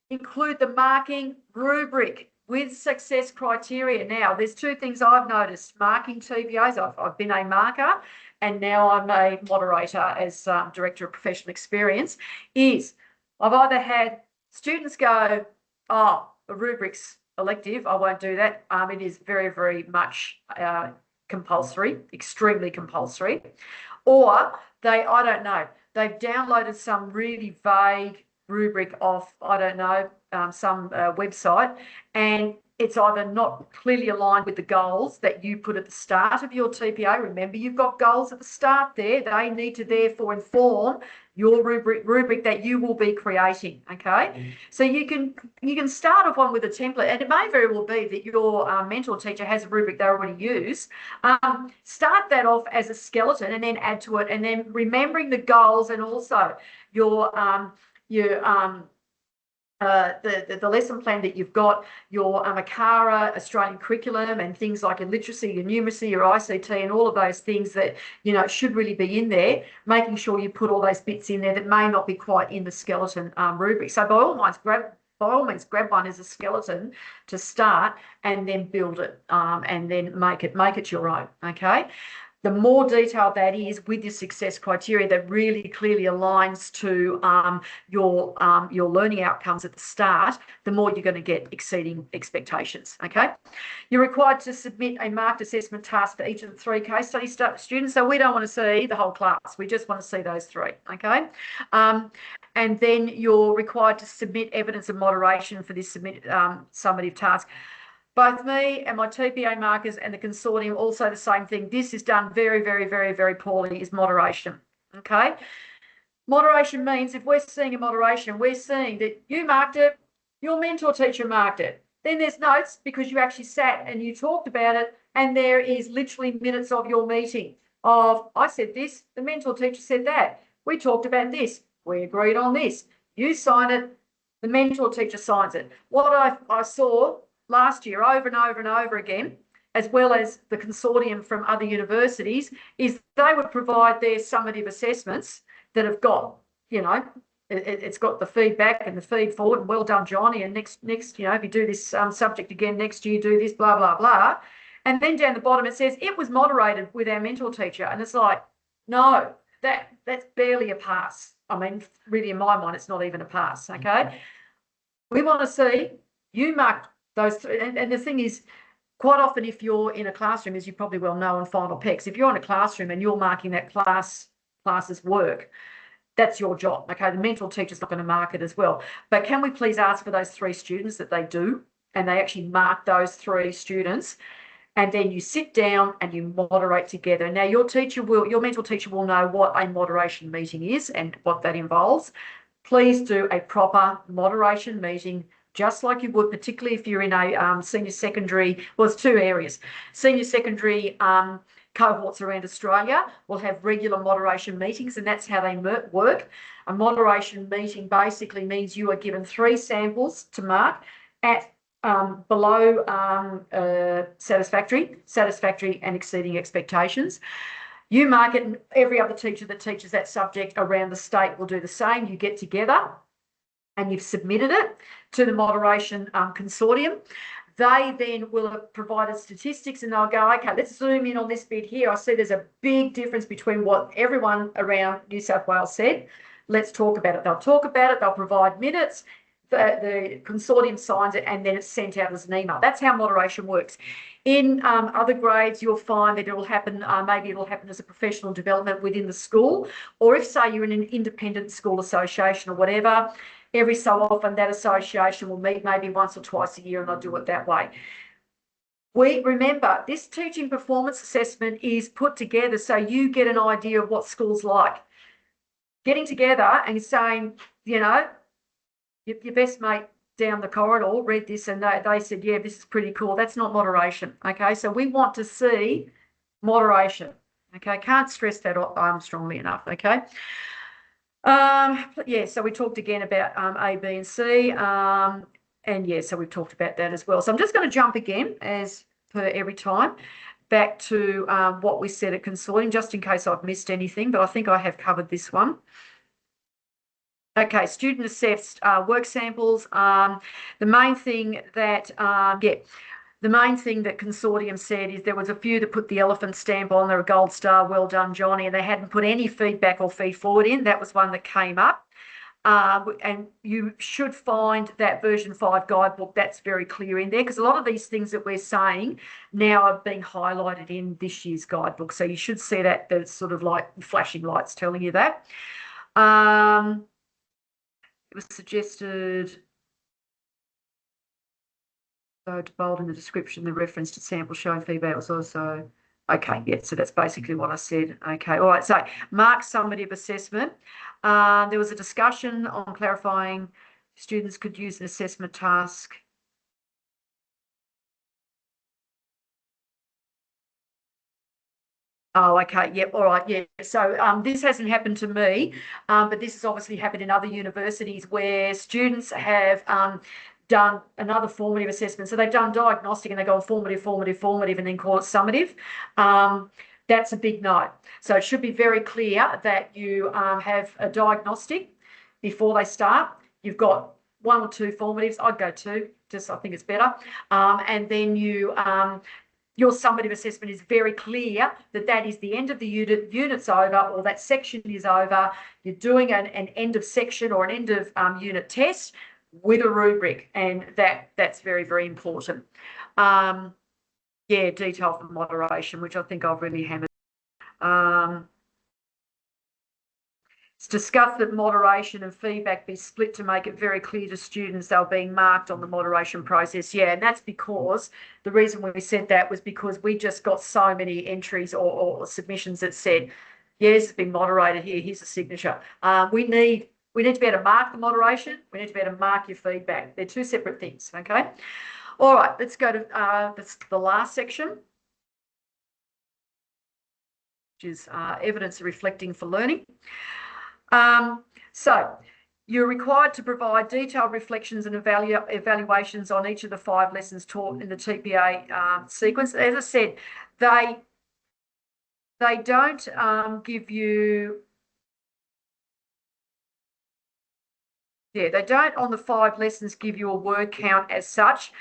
include the marking rubric with success criteria. Now, there's 2 things I've noticed. Marking TPAs, I've been a marker, and now I'm a moderator as Director of Professional Experience, is I've either had students go, oh, the rubric's elective, I won't do that. It is very, very much compulsory, extremely compulsory. Or I don't know, they've downloaded some really vague rubric off, I don't know, some website, and it's either not clearly aligned with the goals that you put at the start of your TPA. Remember, you've got goals at the start there. They need to therefore inform your rubric that you will be creating. Okay, so you can start off with a template, and it may very well be that your mentor teacher has a rubric they already use. Start that off as a skeleton, and then add to it, and then remembering the goals, and also the lesson plan that you've got, your ACARA Australian curriculum, and things like your literacy, your numeracy, your ICT, and all of those things that should really be in there. Making sure you put all those bits in there that may not be quite in the skeleton rubric. So by all means, grab one as a skeleton to start, and then build it, and then make it your own. Okay. the more detailed that is with your success criteria that really clearly aligns to your learning outcomes at the start, the more you're going to get exceeding expectations, okay? You're required to submit a marked assessment task for each of the 3 case study students. So we don't want to see the whole class. We just want to see those 3, okay? And then you're required to submit evidence of moderation for this summative task. Both me and my TPA markers and the consortium also the same thing. This is done very, very, very, very poorly, is moderation, okay? Moderation means if we're seeing a moderation, we're seeing that you marked it, your mentor teacher marked it. Then there's notes because you actually sat and you talked about it, and there is literally minutes of your meeting of, I said this, the mentor teacher said that. We talked about this. We agreed on this. You sign it, the mentor teacher signs it. What I saw last year over and over and over again, as well as the consortium from other universities, is they would provide their summative assessments that have got, you know, it's got the feedback and the feed forward, and well done, Johnny, and next, you know, if you do this subject again next year, do this, blah, blah, blah. And then down the bottom it says, it was moderated with our mentor teacher. And it's like, no, that's barely a pass. I mean, really, in my mind, it's not even a pass, okay? We want to see you mark those 3. And the thing is, quite often if you're in a classroom, as you probably well know in final PECs, if you're in a classroom and you're marking that class's work, that's your job, okay? The mentor teacher's not going to mark it as well. But can we please ask for those 3 students that they do, and they actually mark those 3 students, and then you sit down and you moderate together. Now, your mentor teacher will know what a moderation meeting is and what that involves. Please do a proper moderation meeting, just like you would, particularly if you're in a senior secondary. Well, it's 2 areas. Senior secondary cohorts around Australia will have regular moderation meetings, and that's how they work. A moderation meeting basically means you are given 3 samples to mark at below satisfactory, and exceeding expectations. You mark it, and every other teacher that teaches that subject around the state will do the same. You get together and you've submitted it to the moderation consortium. They then will have provided statistics, and they'll go, okay, let's zoom in on this bit here. I see there's a big difference between what everyone around New South Wales said. Let's talk about it. They'll talk about it. They'll provide minutes. The consortium signs it, and then it's sent out as an email. That's how moderation works. In other grades, you'll find that it will happen, maybe it'll happen as a professional development within the school, or if, say, you're in an independent school association or whatever, every so often that association will meet maybe once or twice a year, and they'll do it that way. We remember this teaching performance assessment is put together so you get an idea of what school's like. Getting together and saying, you know, your best mate down the corridor read this and they said, yeah, this is pretty cool. That's not moderation, okay? So we want to see moderation, okay? Can't stress that strongly enough, okay? Yeah, so we talked again about A, B, and C, and yeah, so we've talked about that as well. So I'm just going to jump again, as per every time, back to what we said at consortium, just in case I've missed anything, but I think I have covered this one. Okay, student assessed work samples. The main thing that, the main thing that consortium said is there was a few that put the elephant stamp on there, a gold star, well done, Johnny, and they hadn't put any feedback or feed forward in. That was one that came up. And you should find that version 5 guidebook, that's very clear in there, because a lot of these things that we're saying now are being highlighted in this year's guidebook. So you should see that there's sort of like flashing lights telling you that. It was suggested, so to bold in the description, the reference to sample showing feedback was also, okay, yeah, so that's basically what I said. Okay, all right, so mark summative assessment. There was a discussion on clarifying students could use an assessment task. Oh, okay. Yep. All right. Yeah. So this hasn't happened to me, but this has obviously happened in other universities where students have done another formative assessment. So they've done diagnostic and they go on formative, and then call it summative. That's a big no. So it should be very clear that you have a diagnostic before they start. You've got 1 or 2 formatives. I'd go 2, just I think it's better. And then you your summative assessment is very clear that that is the end of the unit's over, or that section is over. You're doing an end of section or an end of unit test with a rubric, and that's very, very important. Yeah, detail for moderation, which I think I've really hammered. It's discussed that moderation and feedback be split to make it very clear to students they're being marked on the moderation process. Yeah, and that's because the reason we said that was because we just got so many entries or submissions that said, yes, it's been moderated here, here's a signature. We need to be able to mark the moderation. We need to be able to mark your feedback. They're two separate things, okay? All right, let's go to that's the last section, which is evidence reflecting for learning. So you're required to provide detailed reflections and evaluations on each of the 5 lessons taught in the TPA sequence. As I said, they don't give you, they don't on the 5 lessons give you a word count as such.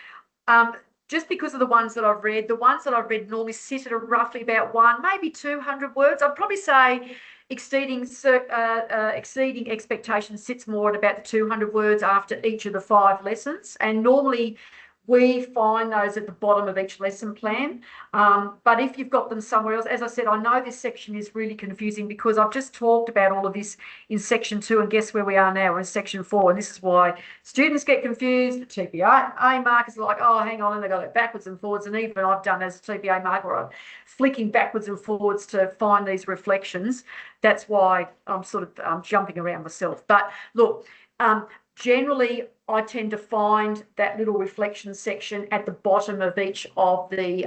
Just because of the ones that I've read, normally sit at roughly about 1, maybe 200 words. I'd probably say exceeding expectations sits more at about the 200 words after each of the 5 lessons. And normally we find those at the bottom of each lesson plan. But if you've got them somewhere else, as I said, I know this section is really confusing because I've just talked about all of this in section 2, and guess where we are now? We're in section 4, and this is why students get confused. The TPA markers are like, oh, hang on, and they go backwards and forwards, and even I've done as a TPA marker, where I'm flicking backwards and forwards to find these reflections. That's why I'm sort of jumping around myself. But look, generally, I tend to find that little reflection section at the bottom of each of the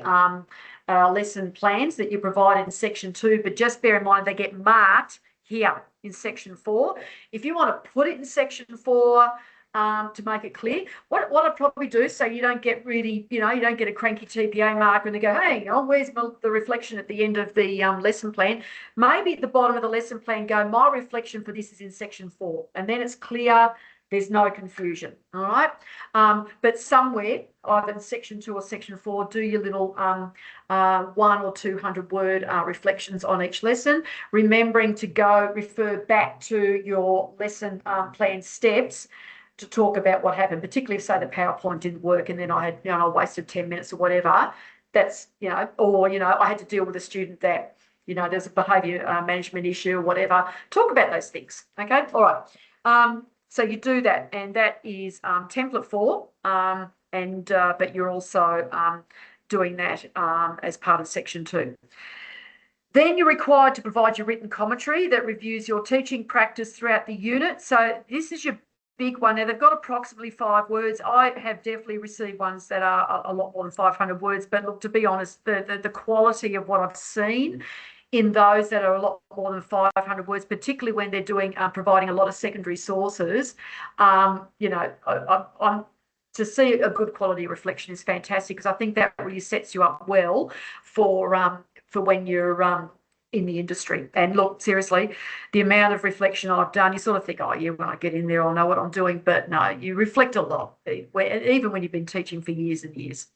lesson plans that you provide in section 2, but just bear in mind they get marked here in section 4. If you want to put it in section 4 to make it clear, what I'd probably do, so you don't get really, you don't get a cranky TPA marker and they go, hey, where's the reflection at the end of the lesson plan? Maybe at the bottom of the lesson plan go, my reflection for this is in section 4, and then it's clear. There's no confusion, all right? But somewhere, either in section 2 or section 4, do your little 1 or 200 word reflections on each lesson, remembering to refer back to your lesson plan steps to talk about what happened, particularly if, say, the PowerPoint didn't work and then I had, I wasted 10 minutes or whatever. That's, or, I had to deal with a student that, there's a behaviour management issue or whatever. Talk about those things, okay? All right. So you do that, and that is template 4, but you're also doing that as part of section 2. Then you're required to provide your written commentary that reviews your teaching practice throughout the unit. So this is your big one. Now, they've got approximately 5 words. I have definitely received ones that are a lot more than 500 words, but look, to be honest, the quality of what I've seen in those that are a lot more than 500 words, particularly when they're doing providing a lot of secondary sources, to see a good quality reflection is fantastic, because I think that really sets you up well for when you're in the industry. And look, seriously, the amount of reflection I've done, you sort of think, oh yeah, when I get in there, I'll know what I'm doing. But no, you reflect a lot, even when you've been teaching for years and years.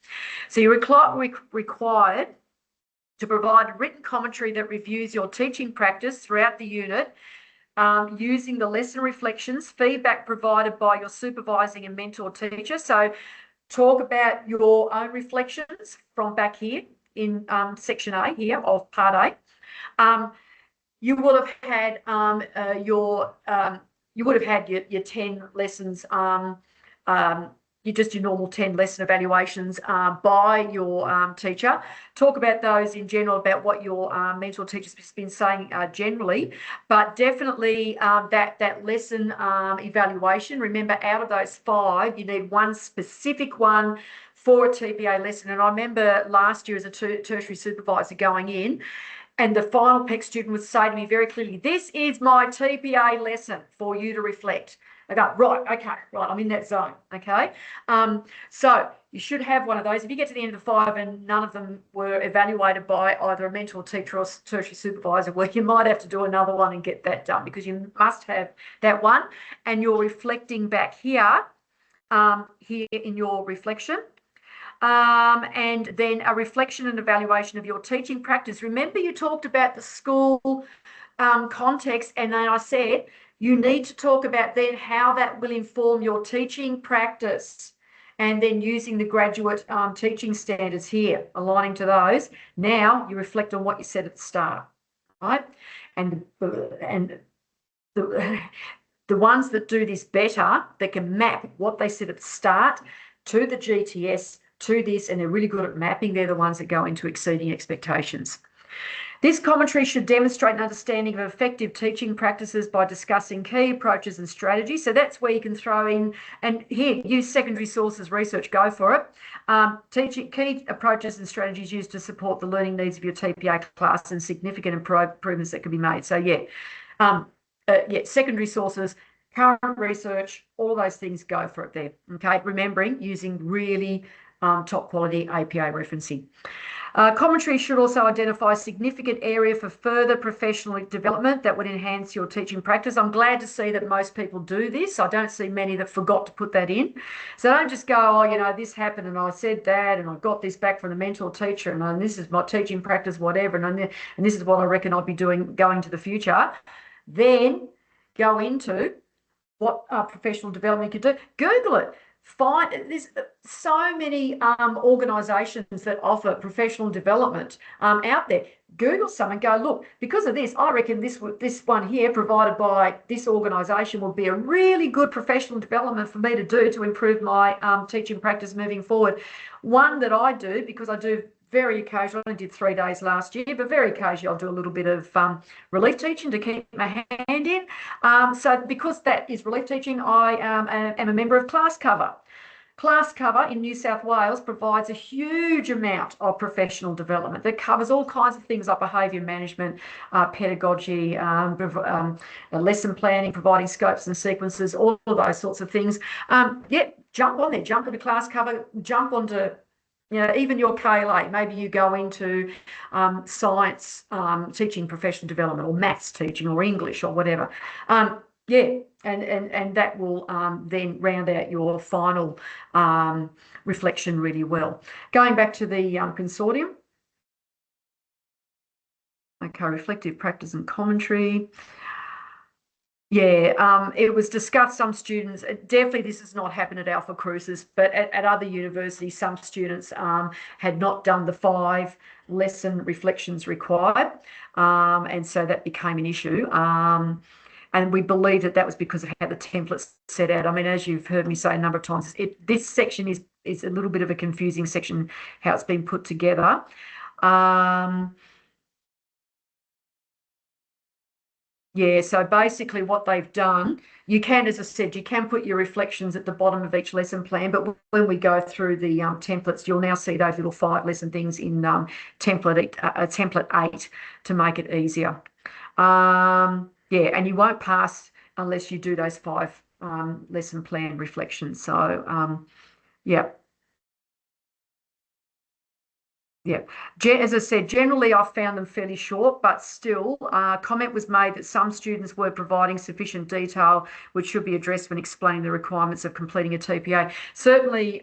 So you're required to provide a written commentary that reviews your teaching practice throughout the unit, using the lesson reflections, feedback provided by your supervising and mentor teacher. So talk about your own reflections from back here in section A here of part A. You will have had your 10 lessons, your normal 10 lesson evaluations by your teacher. Talk about those in general, about what your mentor teacher's been saying generally, but definitely that lesson evaluation. Remember, out of those 5, you need one specific one for a TPA lesson. And I remember last year as a tertiary supervisor going in, and the final PEC student would say to me very clearly, this is my TPA lesson for you to reflect. I go, right, okay, right, I'm in that zone, okay? So you should have one of those. If you get to the end of the 5 and none of them were evaluated by either a mentor teacher or tertiary supervisor, well, you might have to do another one and get that done, because you must have that one. And you're reflecting back here, here in your reflection. And then a reflection and evaluation of your teaching practice. Remember, you talked about the school context, and then I said you need to talk about then how that will inform your teaching practice, and then using the graduate teaching standards here, aligning to those. Now you reflect on what you said at the start, right? And the ones that do this better, that can map what they said at the start to the GTS, to this, and they're really good at mapping, they're the ones that go into exceeding expectations. This commentary should demonstrate an understanding of effective teaching practices by discussing key approaches and strategies. So that's where you can throw in, and here, use secondary sources research, go for it. Teaching key approaches and strategies used to support the learning needs of your TPA class and significant improvements that can be made. So secondary sources, current research, all those things, go for it there. Okay, remembering using really top quality APA referencing. Commentary should also identify a significant area for further professional development that would enhance your teaching practice. I'm glad to see that most people do this. I don't see many that forgot to put that in. So don't just go, oh, this happened and I said that and I got this back from the mentor teacher and this is my teaching practice, whatever, and this is what I reckon I'll be doing going to the future. Then go into what professional development you can do. Google it. There's so many organisations that offer professional development out there. Google some and go, look, because of this, I reckon this one here provided by this organisation will be a really good professional development for me to do to improve my teaching practice moving forward. One that I do, because I do very occasionally, I did 3 days last year, but very occasionally I'll do a little bit of relief teaching to keep my hand in. So because that is relief teaching, I am a member of Class Cover. Class Cover in New South Wales provides a huge amount of professional development that covers all kinds of things like behaviour management, pedagogy, lesson planning, providing scopes and sequences, all of those sorts of things. Jump on there, jump into Class Cover, jump onto even your KLA. Maybe you go into science teaching, professional development, or maths teaching, or English, or whatever. And that will then round out your final reflection really well. Going back to the consortium. Okay, reflective practice and commentary. Yeah, it was discussed, some students, definitely this has not happened at Alpha Cruises, but at other universities, some students had not done the 5 lesson reflections required. And so that became an issue. And we believe that was because of how the template's set out. I mean, as you've heard me say a number of times, this section is a little bit of a confusing section, how it's been put together. Yeah, so basically what they've done, you can, as I said, you can put your reflections at the bottom of each lesson plan, but when we go through the templates, you'll now see those little 5 lesson things in template 8 to make it easier. And you won't pass unless you do those 5 lesson plan reflections. So, yeah. Yeah, as I said, generally I've found them fairly short, but still, comment was made that some students were providing sufficient detail which should be addressed when explaining the requirements of completing a TPA. Certainly,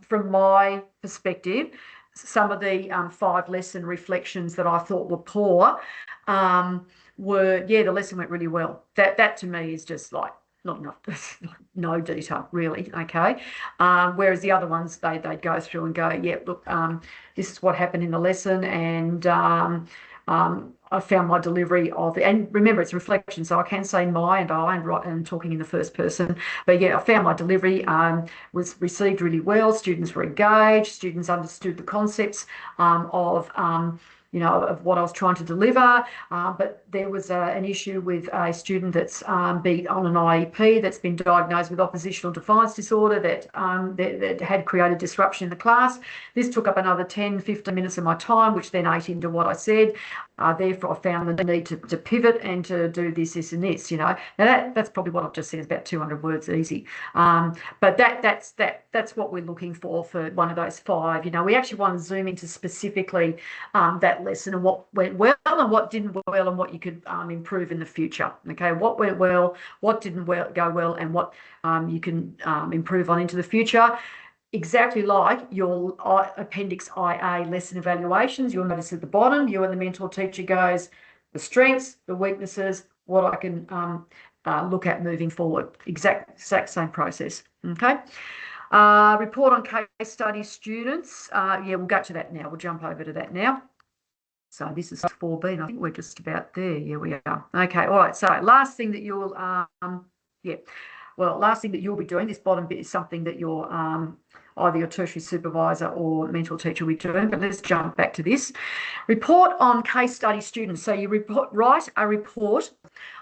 from my perspective, some of the 5 lesson reflections that I thought were poor the lesson went really well. That to me is just like, no detail really, okay. Whereas the other ones, they'd go through and go, look, this is what happened in the lesson, and I found my delivery of it. And remember, it's reflection, so I can say my and I and talking in the first person. But I found my delivery was received really well. Students were engaged. Students understood the concepts of what I was trying to deliver, but there was an issue with a student that's been on an IEP that's been diagnosed with oppositional defiance disorder that had created disruption in the class. This took up another 10-15 minutes of my time, which then ate into what I said. Therefore, I found the need to pivot and to do this, and this. Now that's probably what I've just said. It's about 200 words easy, but that's what we're looking for one of those 5. We actually want to zoom into specifically that lesson and what went well and what didn't well and what you could improve in the future. Okay, what went well, what didn't go well, and what you can improve on into the future. exactly like your Appendix IA lesson evaluations. You'll notice at the bottom, you and the mentor teacher goes, the strengths, the weaknesses, what I can look at moving forward. Exact same process. Okay. Report on case study students. Yeah, we'll go to that now. We'll jump over to that now. So this is 4B, and I think we're just about there. Yeah, we are. Okay, all right. So last thing that you'll, last thing that you'll be doing, this bottom bit is something that your either your tertiary supervisor or mentor teacher will be doing. But let's jump back to this. Report on case study students. So you write a report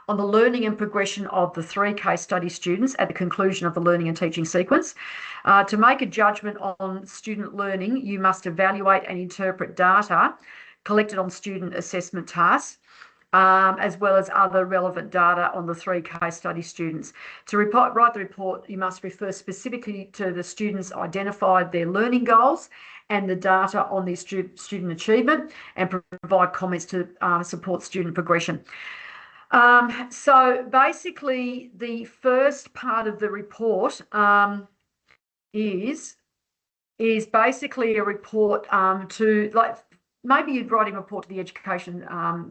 on the learning and progression of the 3 case study students at the conclusion of the learning and teaching sequence. To make a judgment on student learning, you must evaluate and interpret data collected on student assessment tasks, as well as other relevant data on the 3 case study students. To write the report, you must refer specifically to the students identified their learning goals and the data on their student achievement, and provide comments to support student progression. So basically, the first part of the report is basically a report to, like, maybe you'd write a report to the education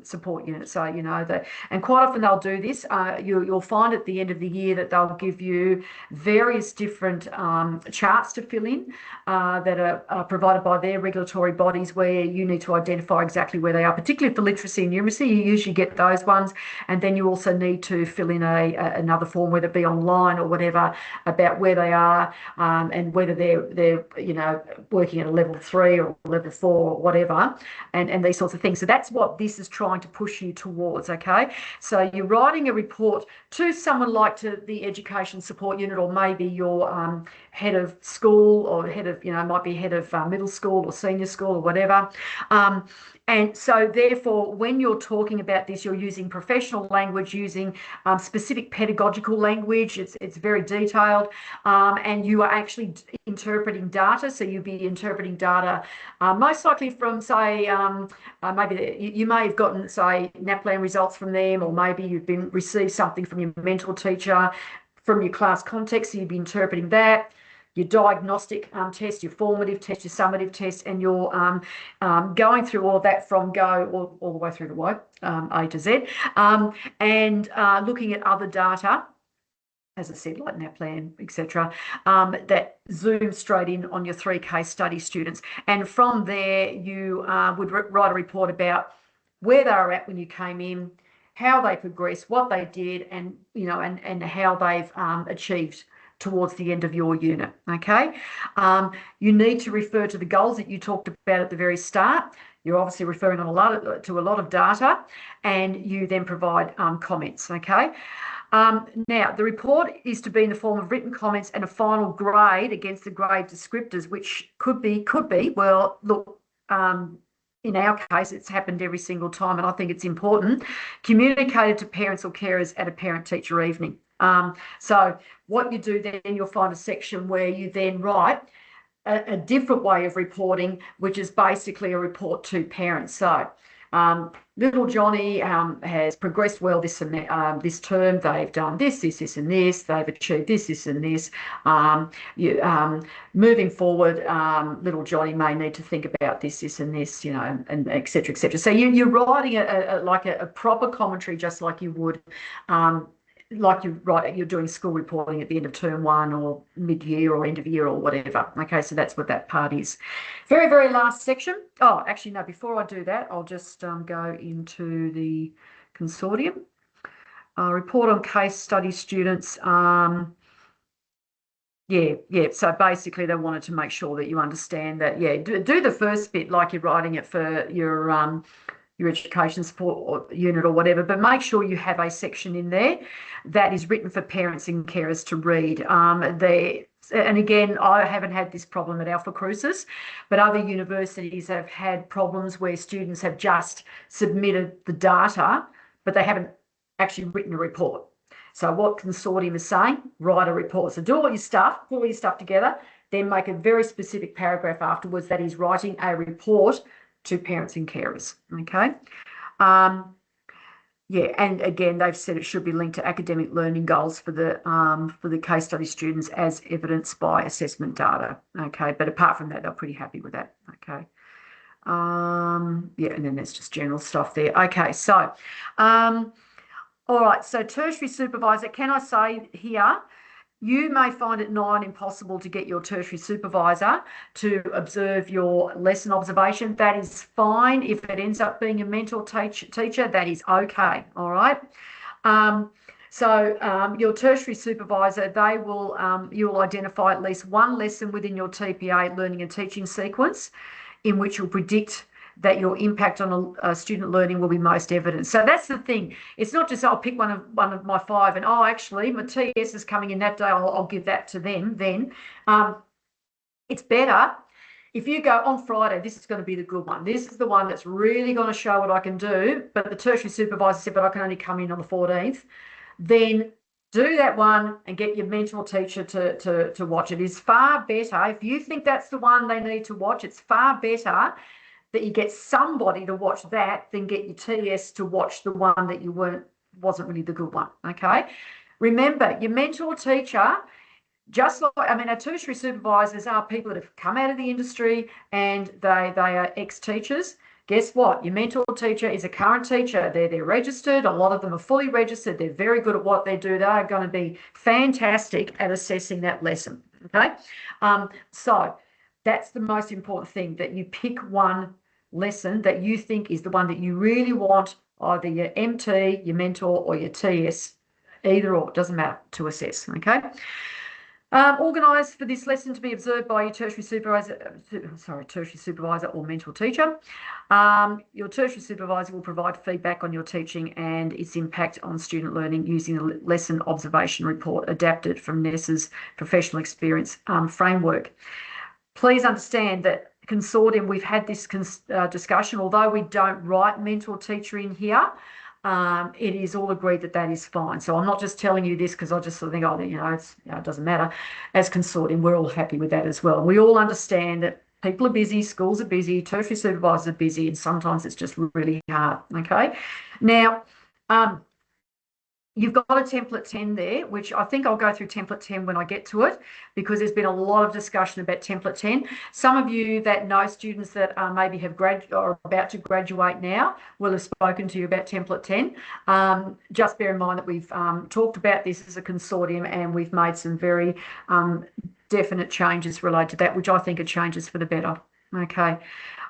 support unit. So, you know, that, and quite often they'll do this. You'll find at the end of the year that they'll give you various different charts to fill in that are provided by their regulatory bodies, where you need to identify exactly where they are, particularly for literacy and numeracy. You usually get those ones. And then you also need to fill in another form, whether it be online or whatever, about where they are and whether they're you know, working at a level 3 or level 4 or whatever. And these sorts of things. So that's what this is trying to push you towards, okay? So you're writing a report to someone like to the education support unit, or maybe your head of school, or head of, you know, might be head of middle school or senior school or whatever. And so therefore, when you're talking about this, you're using professional language, using specific pedagogical language. It's very detailed, and you are actually interpreting data. So you'll be interpreting data most likely from, say, maybe you may have gotten, say, NAPLAN results from them, or maybe you've received something from your mentor teacher from your class context, so you'd be interpreting that. Your diagnostic test, your formative test, your summative test, and you're going through all of that from go all the way through to Y, A to Z, and looking at other data, as I said, like NAPLAN, etc., that zoom straight in on your 3 case study students. And from there, you would write a report about where they were at when you came in, how they progressed, what they did, and, you know, and how they've achieved towards the end of your unit. Okay. You need to refer to the goals that you talked about at the very start. You're obviously referring to a lot of data, and you then provide comments. Okay. Now, the report is to be in the form of written comments and a final grade against the grade descriptors, which could be, well, look, in our case, it's happened every single time, and I think it's important, communicated to parents or carers at a parent-teacher evening. So what you do then, you'll find a section where you then write a different way of reporting, which is basically a report to parents. So little Johnny has progressed well this term. They've done this, and this. They've achieved this, and this. Moving forward, little Johnny may need to think about this, and this, you know, and et cetera, et cetera. So you're writing a proper commentary, just like you would like you're doing school reporting at the end of term 1 or mid-year or end of year or whatever. Okay, so that's what that part is. Very, very last section. Oh, actually, no, before I do that, I'll just go into the consortium. Report on case study students. So basically they wanted to make sure that you understand that, do the first bit like you're writing it for your education support unit or whatever, but make sure you have a section in there that is written for parents and carers to read. And again, I haven't had this problem at Alpha Crucis, but other universities have had problems where students have just submitted the data, but they haven't actually written a report. So what consortium is saying, write a report. So do all your stuff, pull your stuff together, then make a very specific paragraph afterwards that is writing a report to parents and carers. Okay. Yeah, and again, they've said it should be linked to academic learning goals for the case study students as evidenced by assessment data. Okay, but apart from that, they're pretty happy with that. Okay. Yeah, and then there's just general stuff there. Okay, so all right, so tertiary supervisor, can I say here, you may find it nigh on impossible to get your tertiary supervisor to observe your lesson observation. That is fine. If it ends up being a mentor teacher, that is okay. All right. Your tertiary supervisor, they will you will identify at least one lesson within your TPA learning and teaching sequence in which you'll predict that your impact on student learning will be most evident. So that's the thing. It's not just I'll pick one of my 5 and actually my TS is coming in that day. I'll give that to them. Then it's better if you go on Friday. This is going to be the good one. This is the one that's really going to show what I can do. But the tertiary supervisor said, but I can only come in on the 14th. Then do that one and get your mentor teacher to watch it. It's far better. If you think that's the one they need to watch, it's far better that you get somebody to watch that than get your TS to watch the one that wasn't really the good one. Okay. Remember, your mentor teacher, just like, our tertiary supervisors are people that have come out of the industry and they are ex-teachers. Guess what? Your mentor teacher is a current teacher. They're registered. A lot of them are fully registered. They're very good at what they do. They are going to be fantastic at assessing that lesson. Okay. So that's the most important thing, that you pick one lesson that you think is the one that you really want, either your MT, your mentor, or your TS, either or, doesn't matter, to assess. Okay. Organise for this lesson to be observed by your tertiary supervisor or mentor teacher. Your tertiary supervisor will provide feedback on your teaching and its impact on student learning using the lesson observation report adapted from NESA's professional experience framework. Please understand that consortium, we've had this discussion, although we don't write mentor teacher in here, it is all agreed that that is fine. So I'm not just telling you this because I just sort of think, it doesn't matter. As consortium, we're all happy with that as well. We all understand that people are busy, schools are busy, tertiary supervisors are busy, and sometimes it's just really hard. Okay. Now, you've got a template 10 there, which I think I'll go through template 10 when I get to it, because there's been a lot of discussion about template 10. Some of you that know students that maybe have or are about to graduate now will have spoken to you about template 10. Just bear in mind that we've talked about this as a consortium and we've made some very definite changes related to that, which I think are changes for the better. Okay.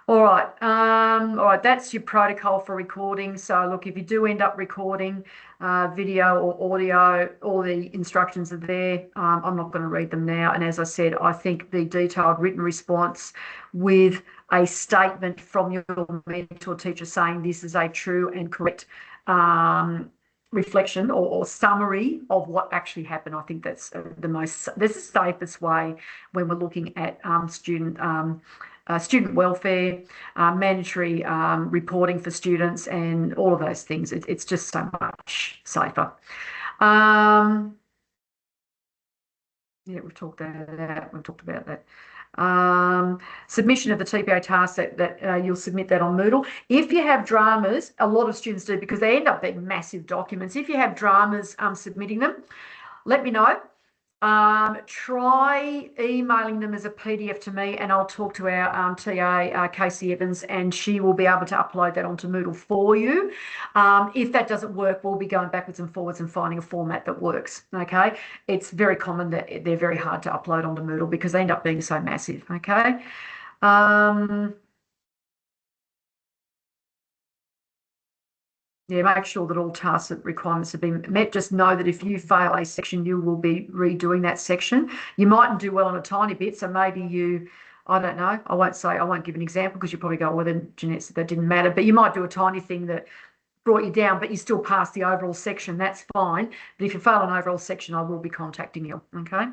All right, that's your protocol for recording. So look, if you do end up recording video or audio, all the instructions are there. I'm not going to read them now. And as I said, I think the detailed written response with a statement from your mentor teacher saying this is a true and correct reflection or summary of what actually happened. I think that's the safest way when we're looking at student welfare, mandatory reporting for students, and all of those things. It's just so much safer. Yeah, we've talked about that. We've talked about that. Submission of the TPA task that you'll submit that on Moodle. If you have dramas, a lot of students do because they end up being massive documents. If you have dramas submitting them, let me know. Try emailing them as a PDF to me, and I'll talk to our TA, Casey Evans, and she will be able to upload that onto Moodle for you. If that doesn't work, we'll be going backwards and forwards and finding a format that works. Okay, it's very common that they're very hard to upload onto Moodle because they end up being so massive. Okay. Yeah, make sure that all task requirements have been met. Just know that if you fail a section, you will be redoing that section. You mightn't do well on a tiny bit, so maybe I don't know, I won't give an example because you probably go, well, then Janette said that didn't matter, but you might do a tiny thing that brought you down, but you still passed the overall section. That's fine. But if you fail an overall section, I will be contacting you, okay?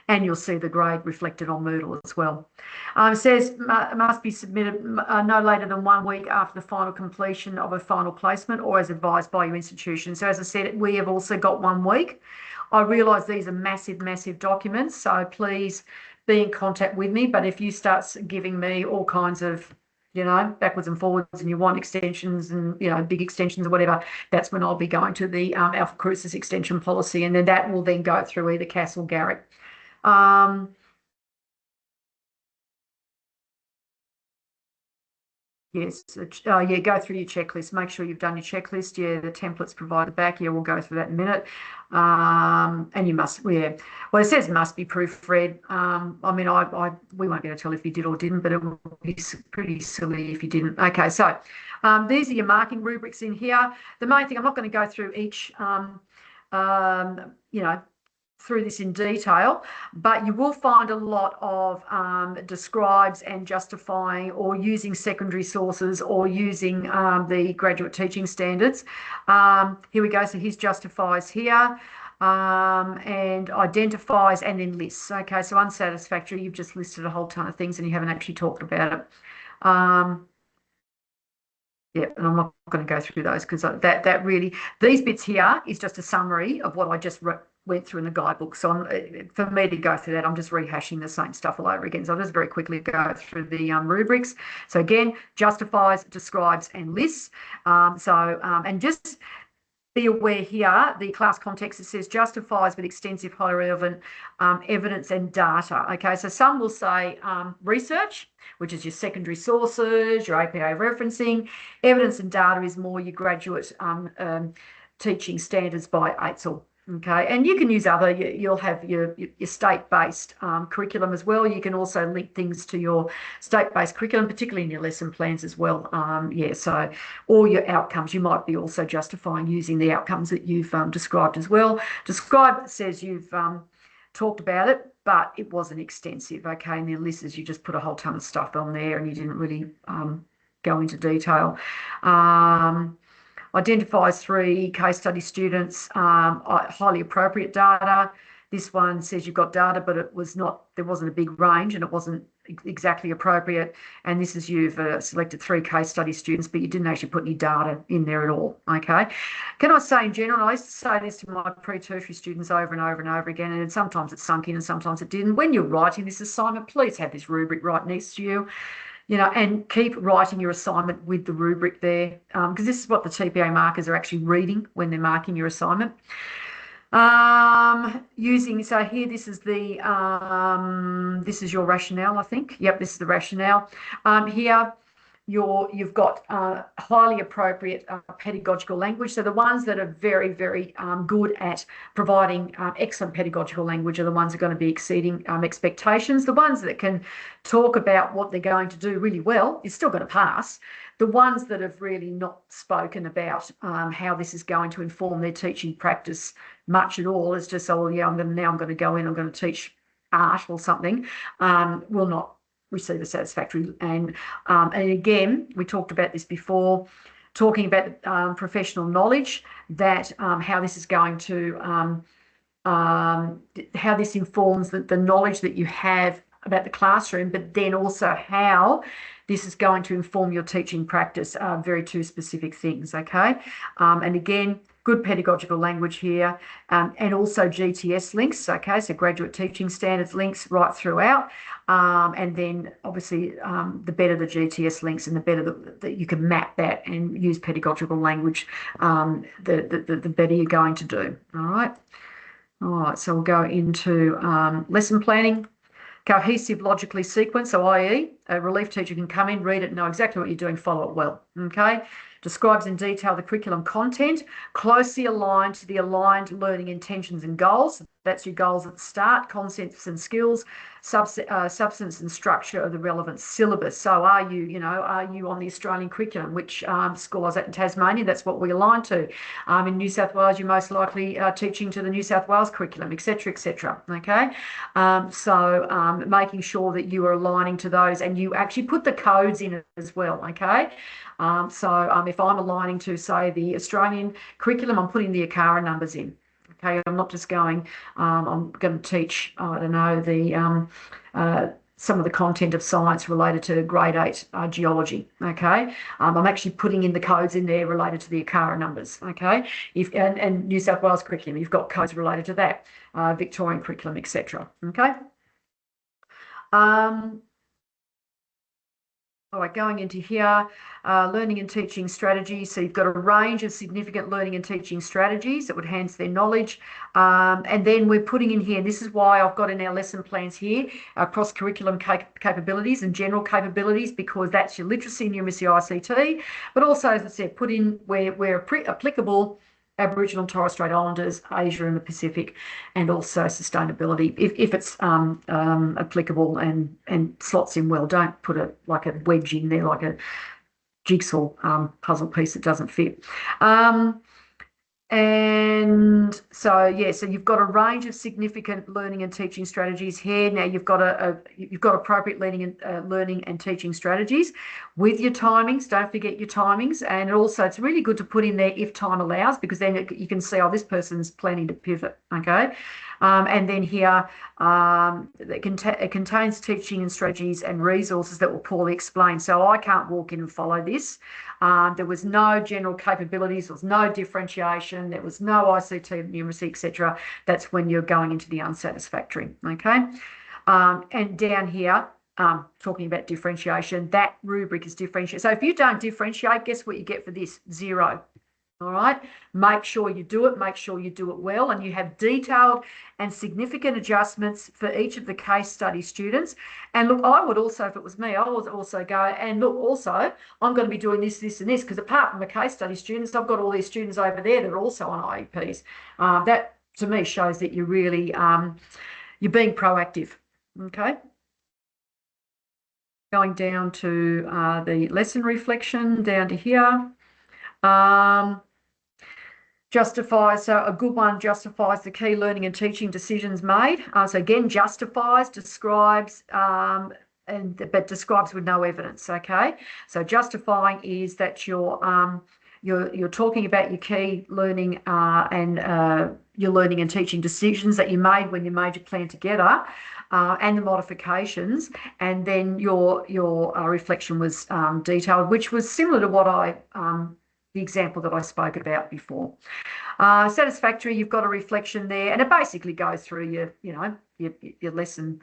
And you'll see the grade reflected on Moodle as well. It says must be submitted no later than 1 week after the final completion of a final placement or as advised by your institution. So as I said, we have also got 1 week. I realise these are massive, massive documents, so please be in contact with me. But if you start giving me all kinds of you know, backwards and forwards, and you want extensions and, you know, big extensions or whatever, that's when I'll be going to the Alpha Crucis extension policy, and then that will then go through either Cass or Garrick. Yes, yeah, go through your checklist. Make sure you've done your checklist. Yeah, the template's provided back. Yeah, we'll go through that in a minute. And you must, yeah. Well, it says must be proofread. I mean, we won't be able to tell if you did or didn't, but it would be pretty silly if you didn't. Okay, so these are your marking rubrics in here. The main thing, I'm not going to go through each, you know, through this in detail, but you will find a lot of describes and justifying or using secondary sources or using the graduate teaching standards. Here we go. So here's justifies here. And identifies and then lists. Okay, so unsatisfactory, you've just listed a whole ton of things and you haven't actually talked about it. Yeah, and I'm not going to go through those because that really, these bits here is just a summary of what I just went through in the guidebook. So for me to go through that, I'm just rehashing the same stuff all over again. So I'll just very quickly go through the rubrics. So again, justifies, describes, and lists. And just be aware here, the class context, it says justifies with extensive, highly relevant evidence and data. Okay, so some will say research, which is your secondary sources, your APA referencing. Evidence and data is more your graduate teaching standards by AITSL. Okay, and you can use other, you'll have your state-based curriculum as well. You can also link things to your state-based curriculum, particularly in your lesson plans as well. Yeah, so all your outcomes, you might be also justifying using the outcomes that you've described as well. Describe says you've talked about it, but it wasn't extensive. Okay, and the list is you just put a whole ton of stuff on there and you didn't really go into detail. Identifies 3 case study students, highly appropriate data. This one says you've got data, but it was not, there wasn't a big range and it wasn't exactly appropriate. And this is you've selected 3 case study students, but you didn't actually put any data in there at all. Okay. Can I say in general, I used to say this to my pre-tertiary students over and over and over again, and sometimes it sunk in and sometimes it didn't. When you're writing this assignment, please have this rubric right next to you. You know, and keep writing your assignment with the rubric there, because this is what the TPA markers are actually reading when they're marking your assignment. So here, this is your rationale, I think. Yep, this is the rationale. Here, you've got highly appropriate pedagogical language. So the ones that are very, very good at providing excellent pedagogical language are the ones that are going to be exceeding expectations. The ones that can talk about what they're going to do really well is still going to pass. The ones that have really not spoken about how this is going to inform their teaching practice much at all, is just, oh, yeah, I'm going to go in, I'm going to teach art or something, will not receive a satisfactory. And again, we talked about this before, talking about professional knowledge, that how this is going to, how this informs the knowledge that you have about the classroom, but then also how this is going to inform your teaching practice, very 2 specific things, okay? And again, good pedagogical language here, and also GTS links, okay? So graduate teaching standards links right throughout. And then obviously the better the GTS links and the better that you can map that and use pedagogical language, the better you're going to do, all right? All right, so we'll go into lesson planning. Cohesive, logically sequenced, so i.e. a relief teacher can come in, read it, know exactly what you're doing, follow it well, okay? Describes in detail the curriculum content, closely aligned to the aligned learning intentions and goals. That's your goals at the start, concepts and skills, substance and structure of the relevant syllabus. So are you on the Australian curriculum? Which school I was at in Tasmania, that's what we align to. In New South Wales, you're most likely teaching to the New South Wales curriculum, etc., etc. Okay, making sure that you are aligning to those, and you actually put the codes in as well. Okay, if I'm aligning to, say, the Australian curriculum, I'm putting the ACARA numbers in. Okay, I'm not just going, I'm going to teach, I don't know, some of the content of science related to grade 8 geology, okay? I'm actually putting in the codes in there related to the ACARA numbers, okay? And New South Wales curriculum, you've got codes related to that, Victorian curriculum, etc., okay? All right, going into here, learning and teaching strategies. So you've got a range of significant learning and teaching strategies that would enhance their knowledge. And then we're putting in here, this is why I've got in our lesson plans here, cross-curriculum capabilities and general capabilities, because that's your literacy, numeracy, ICT. But also, as I said, put in where applicable, Aboriginal and Torres Strait Islanders, Asia and the Pacific, and also sustainability, if it's applicable and slots in well. Don't put like a wedge in there, like a jigsaw puzzle piece that doesn't fit. And so, yeah, so you've got a range of significant learning and teaching strategies here. Now you've got appropriate learning and teaching strategies with your timings. Don't forget your timings. And also, it's really good to put in there if time allows, because then you can see, oh, this person's planning to pivot. Okay. And then here, it contains teaching and strategies and resources that will poorly explain. So I can't walk in and follow this. There was no general capabilities, there was no differentiation, there was no ICT, numeracy, etc. That's when you're going into the unsatisfactory. Okay. And down here, talking about differentiation, that rubric is differentiate. So if you don't differentiate, guess what you get for this? 0. All right. Make sure you do it. Make sure you do it well. And you have detailed and significant adjustments for each of the case study students. And look, I would also, if it was me, I would also go and look, also, I'm going to be doing this, this, and this, because apart from the case study students, I've got all these students over there that are also on IEPs. That, to me, shows that you're really, you're being proactive. Okay. Going down to the lesson reflection, down to here. Justifies, so a good one justifies the key learning and teaching decisions made. So again, justifies, describes, but describes with no evidence. Okay, so justifying is that you're talking about your key learning and your learning and teaching decisions that you made when you made your plan together, and the modifications, and then your reflection was detailed, which was similar to what the example that I spoke about before. Satisfactory, you've got a reflection there, and it basically goes through your lesson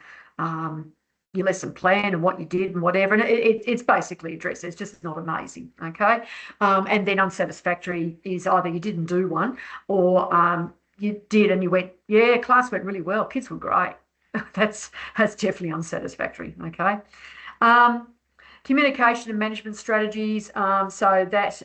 plan and what you did and whatever, and it's basically addressed. It's just not amazing. Okay. And then unsatisfactory is either you didn't do one, or you did and you went, yeah, class went really well, kids were great. That's definitely unsatisfactory. Okay. Communication and management strategies. So that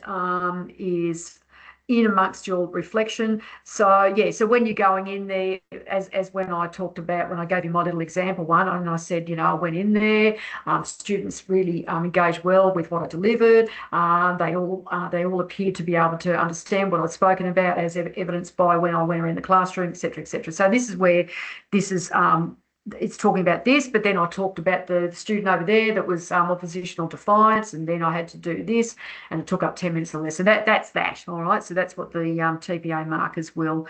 is in amongst your reflection. So yeah, so when you're going in there, as when I talked about, when I gave you my little example one, and I said, I went in there, students really engaged well with what I delivered. They all appeared to be able to understand what I'd spoken about, as evidenced by when I went around the classroom, etc., etc. So this is where this is it's talking about this, but then I talked about the student over there that was oppositional defiance, and then I had to do this, and it took up 10 minutes or less. So that's that. All right. So that's what the TPA markers will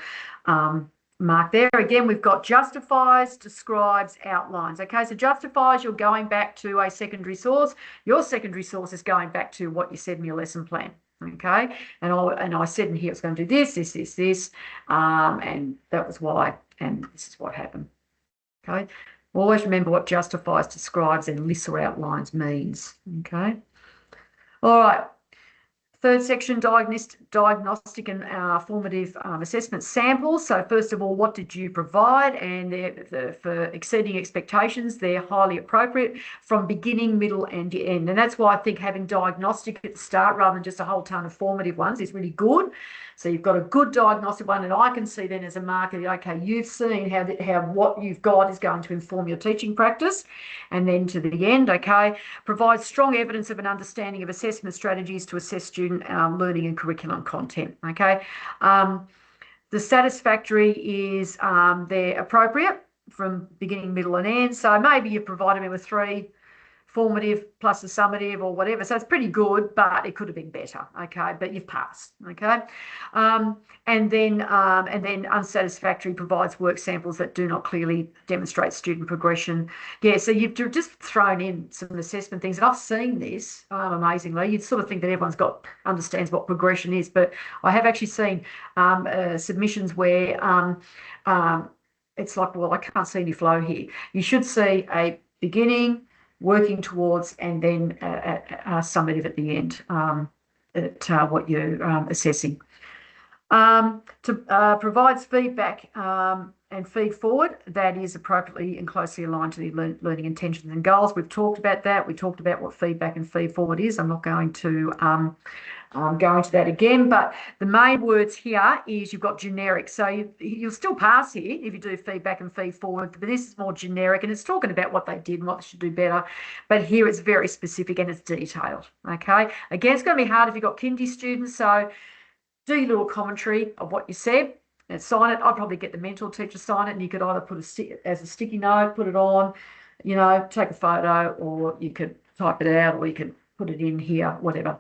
mark there. Again, we've got justifies, describes, outlines. Okay. So justifies, you're going back to a secondary source. Your secondary source is going back to what you said in your lesson plan. Okay. And I said in here it's going to do this, and that was why, and this is what happened. Okay, always remember what justifies, describes, and lists or outlines means. Okay, all right. Third section, diagnostic and formative assessment samples. So first of all, what did you provide? And for exceeding expectations, they're highly appropriate from beginning, middle, and end. And that's why I think having diagnostic at the start rather than just a whole ton of formative ones is really good. So you've got a good diagnostic one, and I can see then as a marker, okay, you've seen how what you've got is going to inform your teaching practice. And then to the end, okay, provides strong evidence of an understanding of assessment strategies to assess student learning and curriculum content. Okay, the satisfactory is they're appropriate from beginning, middle, and end. So maybe you provided me with 3 formative plus a summative or whatever. So it's pretty good, but it could have been better. Okay, but you've passed. Okay, and then unsatisfactory provides work samples that do not clearly demonstrate student progression. Yeah, so you've just thrown in some assessment things, and I've seen this amazingly. You'd sort of think that everyone's understands what progression is, but I have actually seen submissions where it's like, well, I can't see any flow here. You should see a beginning, working towards, and then summative at the end at what you're assessing. Provides feedback and feed forward that is appropriately and closely aligned to the learning intentions and goals. We've talked about that. We talked about what feedback and feed forward is. I'm not going to go into that again, but the main words here is you've got generic. So you'll still pass here if you do feedback and feed forward, but this is more generic and it's talking about what they did and what they should do better. But here it's very specific and it's detailed. Okay. Again, it's going to be hard if you've got kindy students. So do your little commentary of what you said and sign it. I'd probably get the mentor teacher to sign it, and you could either put as a sticky note, put it on, take a photo, or you could type it out, or you could put it in here, whatever.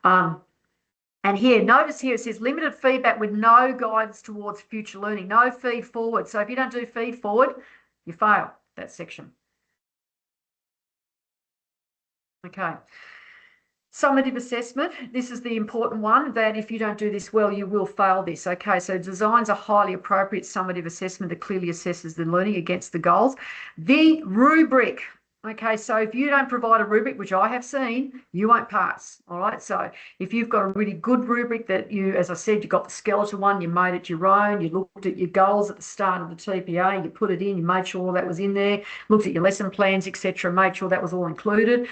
And here, notice here, it says limited feedback with no guidance towards future learning, no feed forward. So if you don't do feed forward, you fail that section. Okay. Summative assessment. This is the important one, that if you don't do this well, you will fail this. Okay, so designs a highly appropriate summative assessment that clearly assesses the learning against the goals. The rubric. Okay, so if you don't provide a rubric, which I have seen, you won't pass. All right, so if you've got a really good rubric that you, as I said, you got the skeleton one, you made it your own, you looked at your goals at the start of the TPA, you put it in, you made sure all that was in there, looked at your lesson plans, etc., made sure that was all included,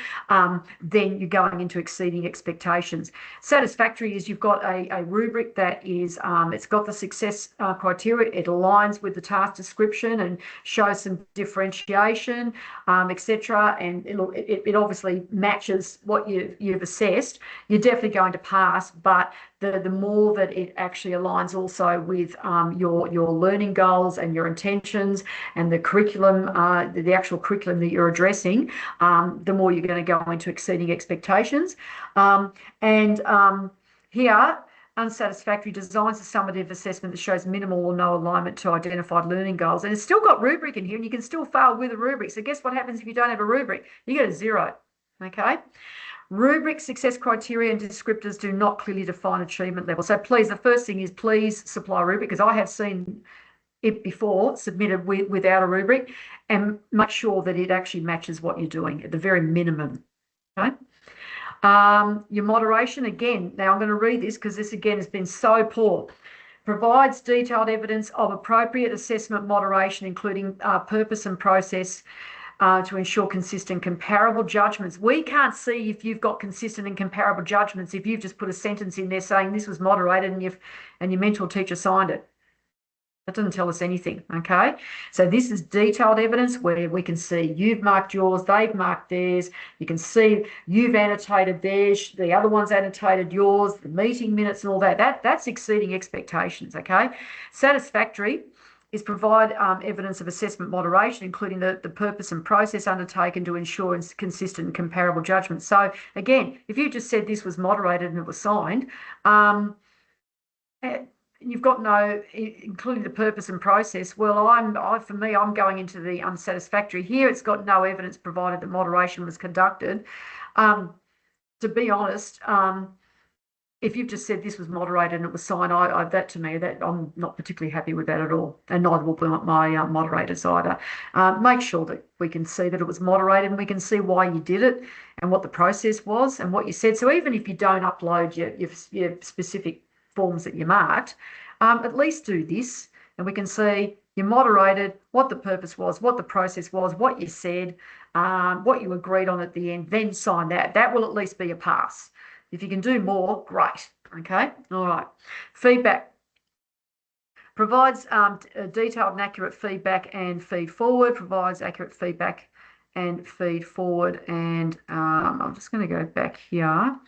then you're going into exceeding expectations. Satisfactory is you've got a rubric that is, it's got the success criteria, it aligns with the task description and shows some differentiation, etc. And it obviously matches what you've assessed. You're definitely going to pass, but the more that it actually aligns also with your learning goals and your intentions and the curriculum, the actual curriculum that you're addressing, the more you're going to go into exceeding expectations. Here, unsatisfactory designs a summative assessment that shows minimal or no alignment to identified learning goals. And it's still got rubric in here, and you can still fail with a rubric. So guess what happens if you don't have a rubric? You get a 0. Okay. Rubric success criteria and descriptors do not clearly define achievement level. So please, the first thing is please supply a rubric, because I have seen it before submitted without a rubric, and make sure that it actually matches what you're doing at the very minimum. Okay. Your moderation, again, now I'm going to read this because this again has been so poor. Provides detailed evidence of appropriate assessment moderation, including purpose and process to ensure consistent comparable judgments. We can't see if you've got consistent and comparable judgments if you've just put a sentence in there saying this was moderated and your mentor teacher signed it. That doesn't tell us anything, okay? So this is detailed evidence where we can see you've marked yours, they've marked theirs. You can see you've annotated theirs, the other one's annotated yours, the meeting minutes and all that. That's exceeding expectations, okay? Satisfactory is provide evidence of assessment moderation, including the purpose and process undertaken to ensure consistent and comparable judgment. So again, if you just said this was moderated and it was signed, you've got no, including the purpose and process. Well, for me, I'm going into the unsatisfactory. Here, it's got no evidence provided that moderation was conducted. To be honest, if you've just said this was moderated and it was signed, that to me, that I'm not particularly happy with that at all, and neither will be my moderators either. Make sure that we can see that it was moderated and we can see why you did it and what the process was and what you said. So even if you don't upload your specific forms that you marked, at least do this, and we can see you moderated, what the purpose was, what the process was, what you said, what you agreed on at the end, then sign that. That will at least be a pass. If you can do more, great. Okay, all right. Feedback. Provides detailed and accurate feedback and feed forward, provides accurate feedback and feed forward. And I'm just going to go back here.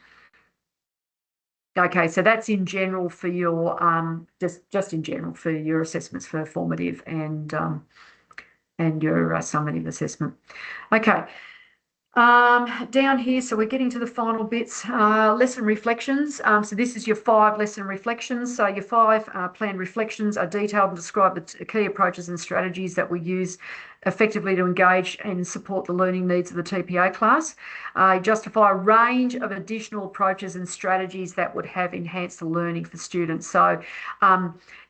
Okay, so that's in general for your just in general for your assessments for formative and your summative assessment. Okay, down here, so we're getting to the final bits. Lesson reflections. So this is your 5 lesson reflections. So your 5 planned reflections are detailed and describe the key approaches and strategies that we use effectively to engage and support the learning needs of the TPA class. Justify a range of additional approaches and strategies that would have enhanced the learning for students. So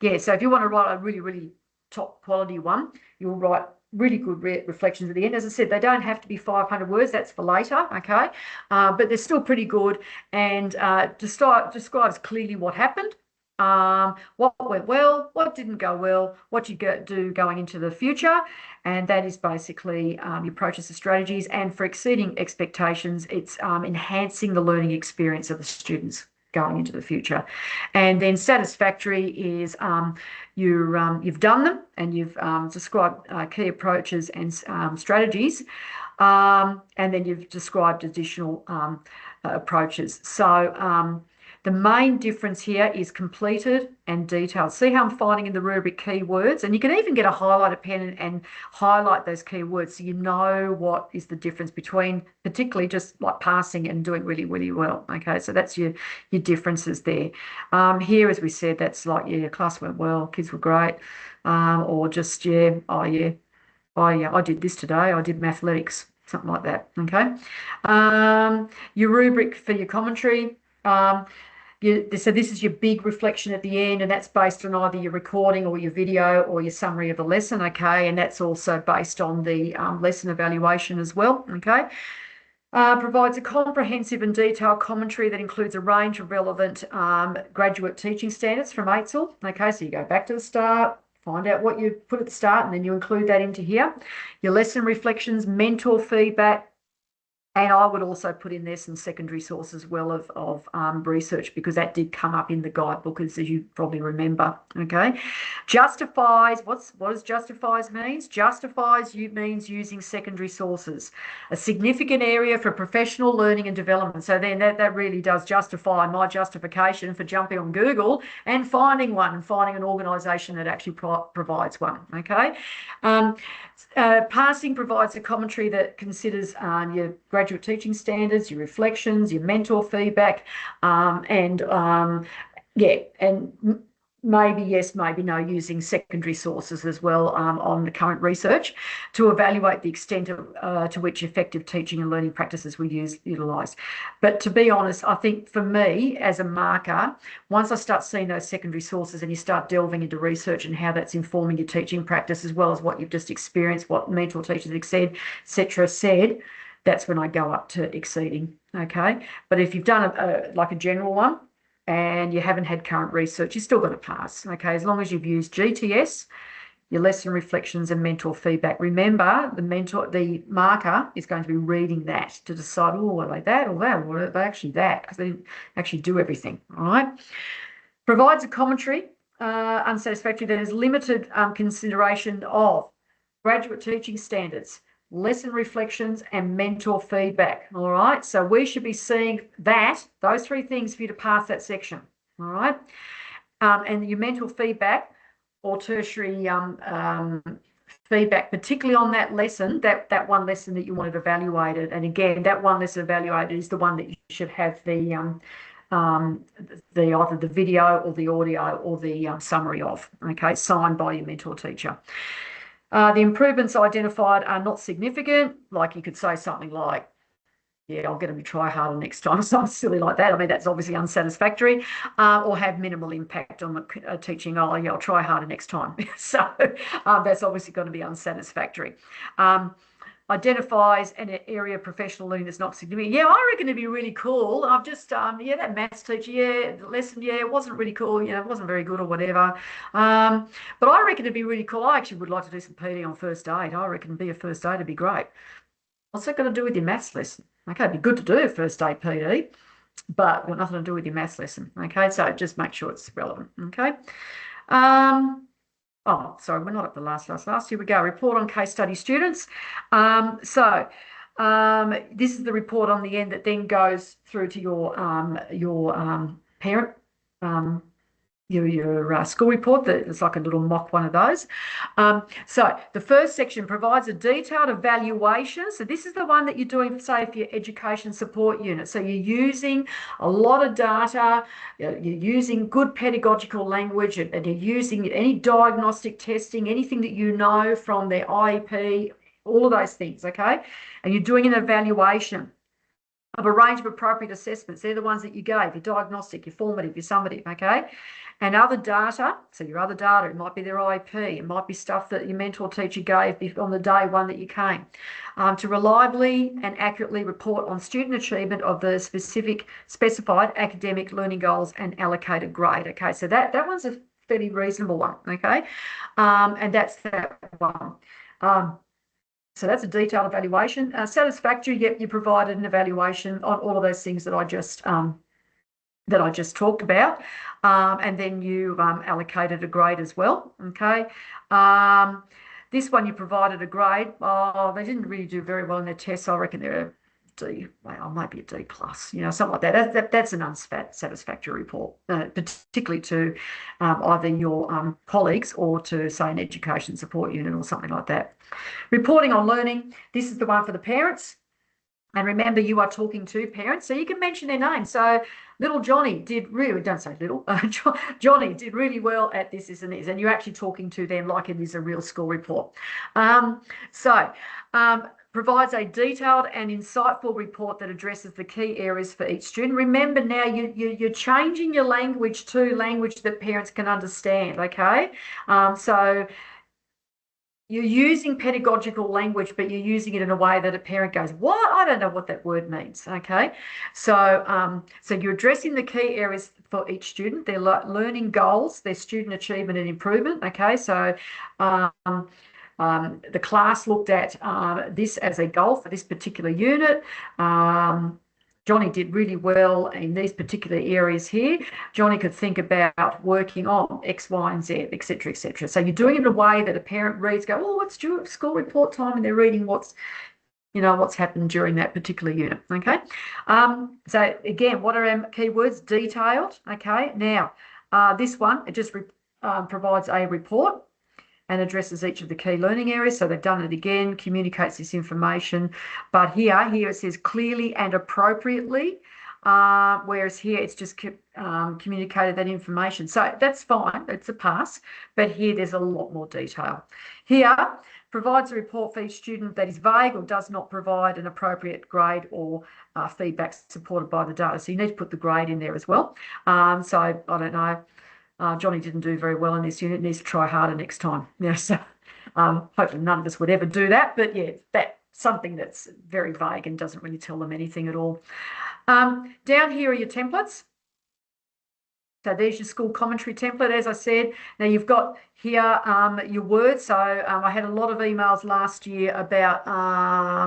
yeah, so if you want to write a really, really top quality one, you'll write really good reflections at the end. As I said, they don't have to be 500 words. That's for later, okay? But they're still pretty good, and describes clearly what happened, what went well, what didn't go well, what you do going into the future, and that is basically your approaches to strategies. And for exceeding expectations, it's enhancing the learning experience of the students going into the future. And then satisfactory is you've done them, and you've described key approaches and strategies, and then you've described additional approaches. So the main difference here is completed and detailed. See how I'm finding in the rubric keywords? And you can even get a highlighter pen and highlight those keywords so you know what is the difference between particularly just like passing and doing really, really well. Okay, so that's your differences there. Here, as we said, that's like, yeah, class went well, kids were great. Or just, yeah, oh yeah, I did this today, I did mathletics, something like that. Okay. Your rubric for your commentary. So this is your big reflection at the end, and that's based on either your recording or your video or your summary of the lesson, okay? And that's also based on the lesson evaluation as well, okay? Provides a comprehensive and detailed commentary that includes a range of relevant graduate teaching standards from AITSL, okay? So you go back to the start, find out what you put at the start, and then you include that into here. Your lesson reflections, mentor feedback, and I would also put in there some secondary sources as well of research, because that did come up in the guidebook, as you probably remember. Okay, justifies. What does justifies means? Justifies means using secondary sources, a significant area for professional learning and development. So then that really does justify my justification for jumping on Google and finding an organisation that actually provides one. Okay. Passing provides a commentary that considers your graduate teaching standards, your reflections, your mentor feedback, and maybe yes, maybe no, using secondary sources as well on the current research to evaluate the extent to which effective teaching and learning practices were utilised. But to be honest, I think for me as a marker, once I start seeing those secondary sources and you start delving into research and how that's informing your teaching practice, as well as what you've just experienced, what mentor teachers etc. said, that's when I go up to exceeding. Okay, but if you've done like a general one, and you haven't had current research, you're still going to pass, okay, as long as you've used GTS, your lesson reflections and mentor feedback. Remember, the marker is going to be reading that to decide, oh, are they that or that, or are they actually that, because they didn't actually do everything, all right? Provides a commentary, unsatisfactory, that is limited consideration of graduate teaching standards, lesson reflections, and mentor feedback. All right, so we should be seeing those three things for you to pass that section. All right, and your mentor feedback or tertiary feedback, particularly on that lesson, that one lesson that you wanted evaluated. And again, that one lesson evaluated is the one that you should have either the video or the audio or the summary of. Okay, signed by your mentor teacher. The improvements identified are not significant. Like you could say something like, yeah, I'll get them to try harder next time. Something silly like that. I mean, that's obviously unsatisfactory. Or have minimal impact on the teaching. Oh, yeah, I'll try harder next time. So that's obviously going to be unsatisfactory. Identifies an area of professional learning that's not significant. Yeah, I reckon it'd be really cool. I've just, that maths teacher, yeah, the lesson, yeah, it wasn't really cool. It wasn't very good or whatever. But I reckon it'd be really cool. I actually would like to do some PD on first aid. I reckon be a first aid would be great. What's that got to do with your maths lesson? Okay, it'd be good to do a first aid PD, but got nothing to do with your maths lesson. Okay, so just make sure it's relevant. Okay. Oh, sorry, we're not at the last. Here we go. Report on case study students. This is the report on the end that then goes through to your parent, your school report. It's like a little mock one of those. So the first section provides a detailed evaluation. So this is the one that you're doing, say, for your education support unit. So you're using a lot of data, you're using good pedagogical language, and you're using any diagnostic testing, anything that you know from their IEP, all of those things, okay? And you're doing an evaluation. of a range of appropriate assessments. They're the ones that you gave, your diagnostic, your formative, your summative, okay? And other data, so your other data, it might be their IEP, it might be stuff that your mentor teacher gave on the day one that you came, to reliably and accurately report on student achievement of the specified academic learning goals and allocated grade, okay? So that one's a fairly reasonable one, okay? And that's that one. So that's a detailed evaluation. Satisfactory, yep, you provided an evaluation on all of those things that I just talked about, and then you allocated a grade as well. Okay, this one you provided a grade. Oh, they didn't really do very well in their tests. I reckon they're a D, well, maybe a D plus. Something like that. That's an unsatisfactory report, particularly to either your colleagues or to, say, an education support unit or something like that. Reporting on learning. This is the one for the parents. And remember, you are talking to parents, so you can mention their name. So little Johnny did really, don't say little, Johnny did really well at this, and this, and you're actually talking to them like it is a real school report. Provides a detailed and insightful report that addresses the key areas for each student. Remember now, you're changing your language to language that parents can understand, okay? So you're using pedagogical language, but you're using it in a way that a parent goes, what? I don't know what that word means, okay? So you're addressing the key areas for each student, their learning goals, their student achievement and improvement, okay? So the class looked at this as a goal for this particular unit. Johnny did really well in these particular areas here. Johnny could think about working on X, Y, and Z, et cetera, et cetera. So you're doing it in a way that a parent reads, go, oh, what's school report time? And they're reading what's happened during that particular unit, okay? So again, what are our keywords? Detailed, okay? Now, this one, it just provides a report and addresses each of the key learning areas. So they've done it again, communicates this information. But here it says clearly and appropriately, whereas here it's just communicated that information. So that's fine, it's a pass, but here there's a lot more detail. Here, provides a report for each student that is vague or does not provide an appropriate grade or feedback supported by the data. So you need to put the grade in there as well. So I don't know. Johnny didn't do very well in this unit, needs to try harder next time. So hopefully none of us would ever do that, but yeah, that's something that's very vague and doesn't really tell them anything at all. Down here are your templates. So there's your school commentary template, as I said. Now you've got here your words. So I had a lot of emails last year about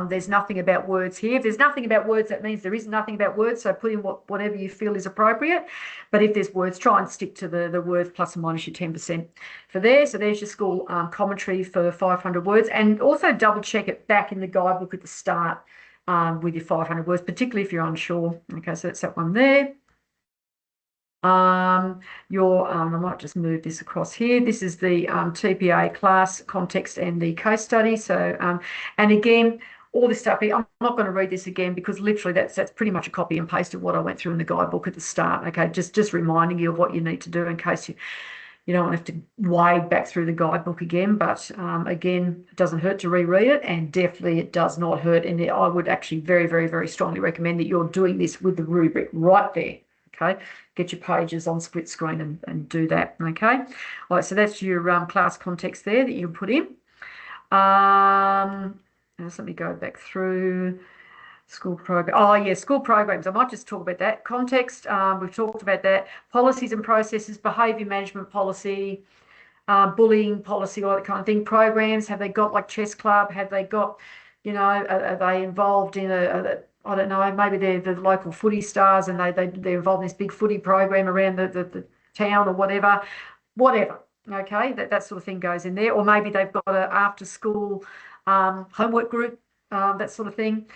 there's nothing about words here. If there's nothing about words, that means there is nothing about words. So put in whatever you feel is appropriate. But if there's words, try and stick to the words plus or minus your 10% for there. So there's your school commentary for 500 words. And also double check it back in the guidebook at the start with your 500 words, particularly if you're unsure. Okay, so that's that one there. I might just move this across here. This is the TPA class context and the case study. So, and again, all this stuff here, I'm not going to read this again because literally that's pretty much a copy and paste of what I went through in the guidebook at the start. Okay, just reminding you of what you need to do in case you don't have to wade back through the guidebook again. But again, it doesn't hurt to reread it, and definitely it does not hurt. And I would actually very, very, very strongly recommend that you're doing this with the rubric right there. Okay, get your pages on split screen and do that. Okay, all right, so that's your class context there that you put in. Let me go back through school program. Oh yeah, school programs. I might just talk about that. Context, we've talked about that. Policies and processes, behaviour management policy, bullying policy, all that kind of thing. Programs, have they got like chess club? Have they got, are they involved in I don't know, maybe they're the local footy stars and they're involved in this big footy program around the town or whatever, okay, that sort of thing goes in there. Or maybe they've got an after school homework group, that sort of thing.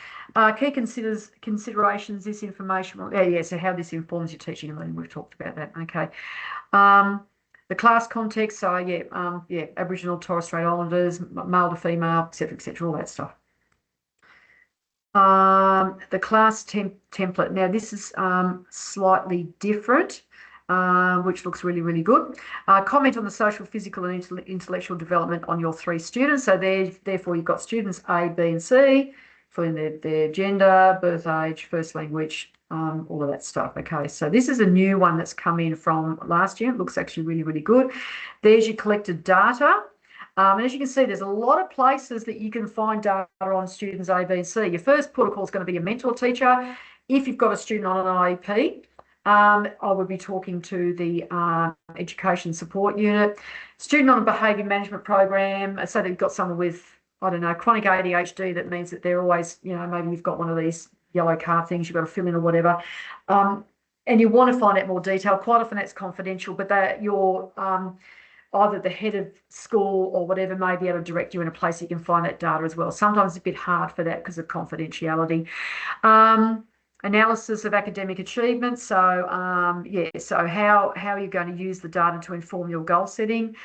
Key considerations, this information, so how this informs your teaching and learning, we've talked about that, okay. The class context, so Aboriginal, Torres Strait Islanders, male to female, et cetera, all that stuff. The class template. Now this is slightly different, which looks really, really good. Comment on the social, physical and intellectual development on your 3 students. So therefore you've got students A, B and C. fill in their gender, birth age, first language, all of that stuff. Okay, so this is a new one that's come in from last year. It looks actually really, really good. There's your collected data. And as you can see, there's a lot of places that you can find data on students A, B, and C. Your first protocol is going to be a mentor teacher. If you've got a student on an IEP, I would be talking to the education support unit. Student on a behaviour management program, so that you've got someone with, I don't know, chronic ADHD, that means that they're always, you know, maybe you've got one of these yellow card things you've got to fill in or whatever. And you want to find out more detail. Quite often that's confidential, but that you're either the head of school or whatever may be able to direct you in a place you can find that data as well. Sometimes it's a bit hard for that because of confidentiality. Analysis of academic achievement. So so how are you going to use the data to inform your goal setting?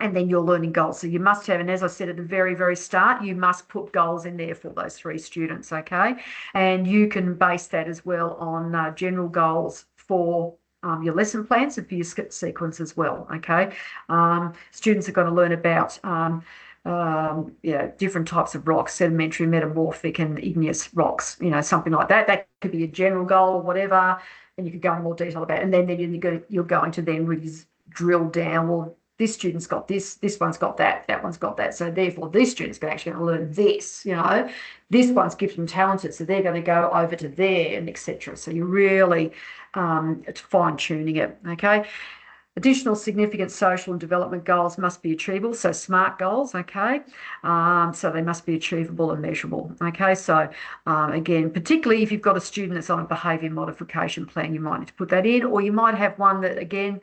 And then your learning goals. So you must have, and as I said at the very, very start, you must put goals in there for those 3 students, okay? And you can base that as well on general goals for your lesson plans and for your skip sequence as well, okay? Students are going to learn about different types of rocks, sedimentary, metamorphic, and igneous rocks, you know, something like that. That could be a general goal or whatever, and you could go into more detail about it. And then you're going to then really drill down, well, this student's got this one's got that one's got that. So therefore, this student's actually going to learn this, you know. This one's gifted and talented, so they're going to go over to there, and etc. So you're really fine-tuning it, okay? Additional significant social and development goals must be achievable, so SMART goals, okay? So they must be achievable and measurable, okay? So again, particularly if you've got a student that's on a behaviour modification plan, you might need to put that in, or you might have one that, again,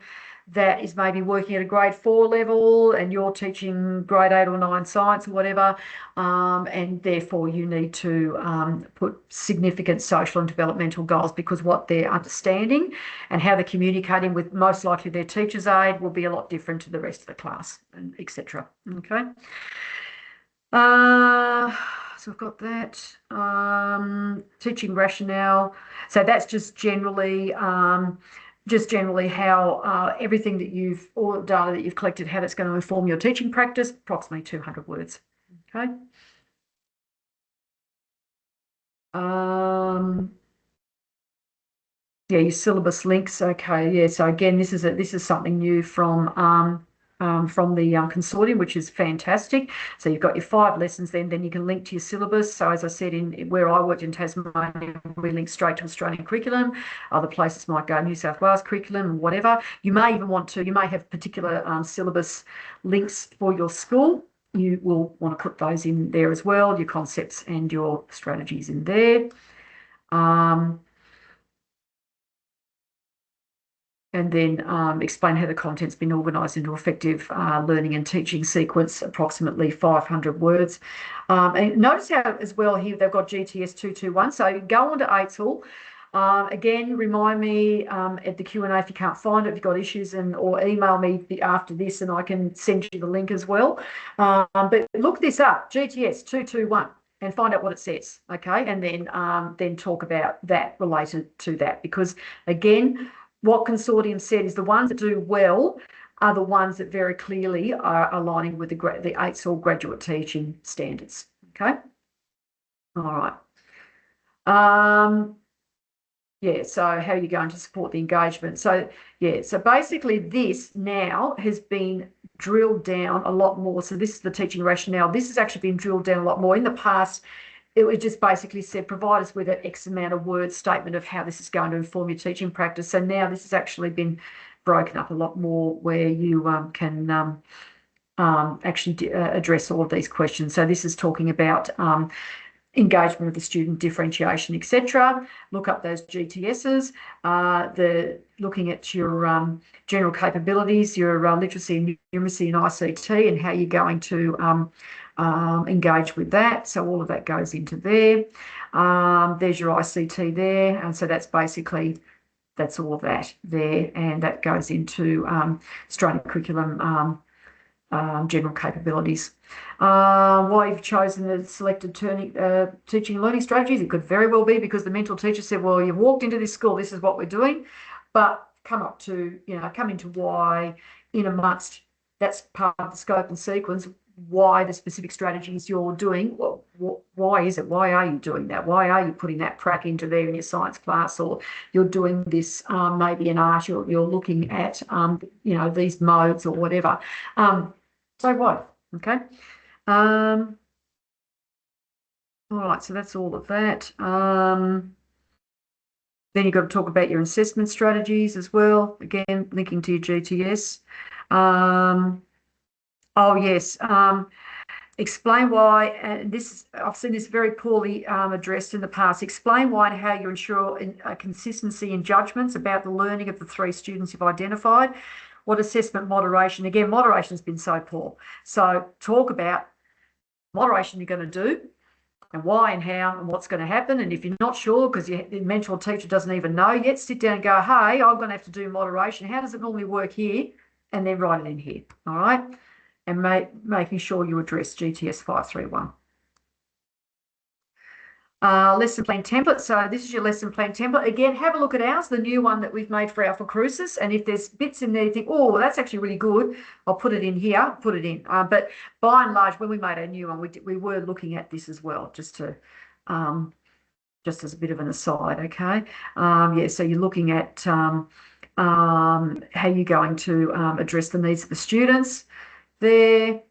that is maybe working at a grade 4 level and you're teaching grade 8 or 9 science or whatever, and therefore you need to put significant social and developmental goals, because what they're understanding and how they're communicating with most likely their teacher's aide will be a lot different to the rest of the class, and etc. Okay. So I've got that. Teaching rationale. So that's just generally how everything that all the data that you've collected, how that's going to inform your teaching practice, approximately 200 words. Okay. Your syllabus links. Okay. Yeah. So again, this is something new from the consortium, which is fantastic. So you've got your 5 lessons, then you can link to your syllabus. So as I said, in where I worked in Tasmania, we link straight to Australian curriculum. Other places might go New South Wales curriculum, whatever. You may even you may have particular syllabus links for your school. You will want to put those in there as well, your concepts and your strategies in there. And then explain how the content's been organised into effective learning and teaching sequence, approximately 500 words. And notice how as well here they've got GTS 221. So go on to ATEL. Again, remind me at the Q&A if you can't find it, if you've got issues, or email me after this and I can send you the link as well. But look this up, GTS 221. And find out what it says, okay? And then talk about that related to that, because again, what consortium said is the ones that do well are the ones that very clearly are aligning with the ATEL graduate teaching standards. Okay. All right. So how are you going to support the engagement? So basically this now has been drilled down a lot more. So this is the teaching rationale. This has actually been drilled down a lot more. In the past, it was just basically said, provide us with an X amount of words statement of how this is going to inform your teaching practice. So now this has actually been broken up a lot more, where you can actually address all of these questions. So this is talking about engagement with the student, differentiation, etc. Look up those GTSs. Looking at your general capabilities, your literacy and numeracy and ICT, and how you're going to engage with that. So all of that goes into there. There's your ICT there, and so that's all of that there, and that goes into Australian curriculum general capabilities. Why you've chosen the selected teaching and learning strategies? It could very well be because the mentor teacher said, well, you've walked into this school, this is what we're doing, but come into why in amongst, that's part of the scope and sequence. why the specific strategies you're doing. Why is it? Why are you doing that? Why are you putting that prac into there in your science class, or you're doing this maybe in art? You're looking at these modes or whatever. So what? Okay. All right. So that's all of that. Then you've got to talk about your assessment strategies as well. Again, linking to your GTS. Oh yes. Explain why, and I've seen this very poorly addressed in the past. Explain why and how you ensure a consistency in judgments about the learning of the 3 students you've identified. What assessment moderation? Again, moderation has been so poor. So talk about moderation you're going to do, and why and how and what's going to happen. And if you're not sure because the mentor teacher doesn't even know yet, sit down and go, hey, I'm going to have to do moderation. How does it normally work here? And then write it in here. All right. And making sure you address GTS 531. Lesson plan template. So this is your lesson plan template. Again, have a look at ours, the new one that we've made for Alpha Crucis. And if there's bits in there you think, oh, that's actually really good, I'll put it in here, put it in. But by and large, when we made a new one, we were looking at this as well, just as a bit of an aside, okay? Yeah, so you're looking at how you're going to address the needs of the students there.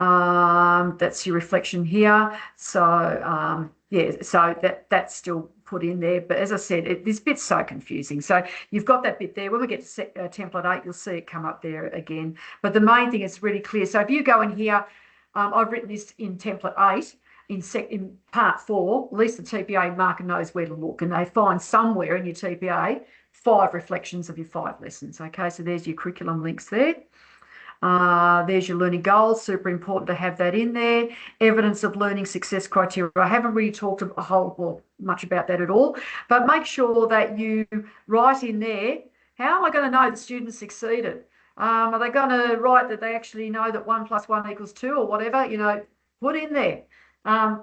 That's your reflection here. So yeah, so that's still put in there. But as I said, this bit's so confusing. So you've got that bit there. When we get to template 8, you'll see it come up there again. But the main thing is really clear. So if you go in here, I've written this in template 8. In part 4, at least the TPA marker knows where to look, and they find somewhere in your TPA 5 reflections of your 5 lessons. Okay, so there's your curriculum links there. There's your learning goals, super important to have that in there. Evidence of learning success criteria. I haven't really talked much about that at all, but make sure that you write in there, how am I going to know the students succeeded? Are they going to write that they actually know that 1 + 1 = 2 or whatever? Put in there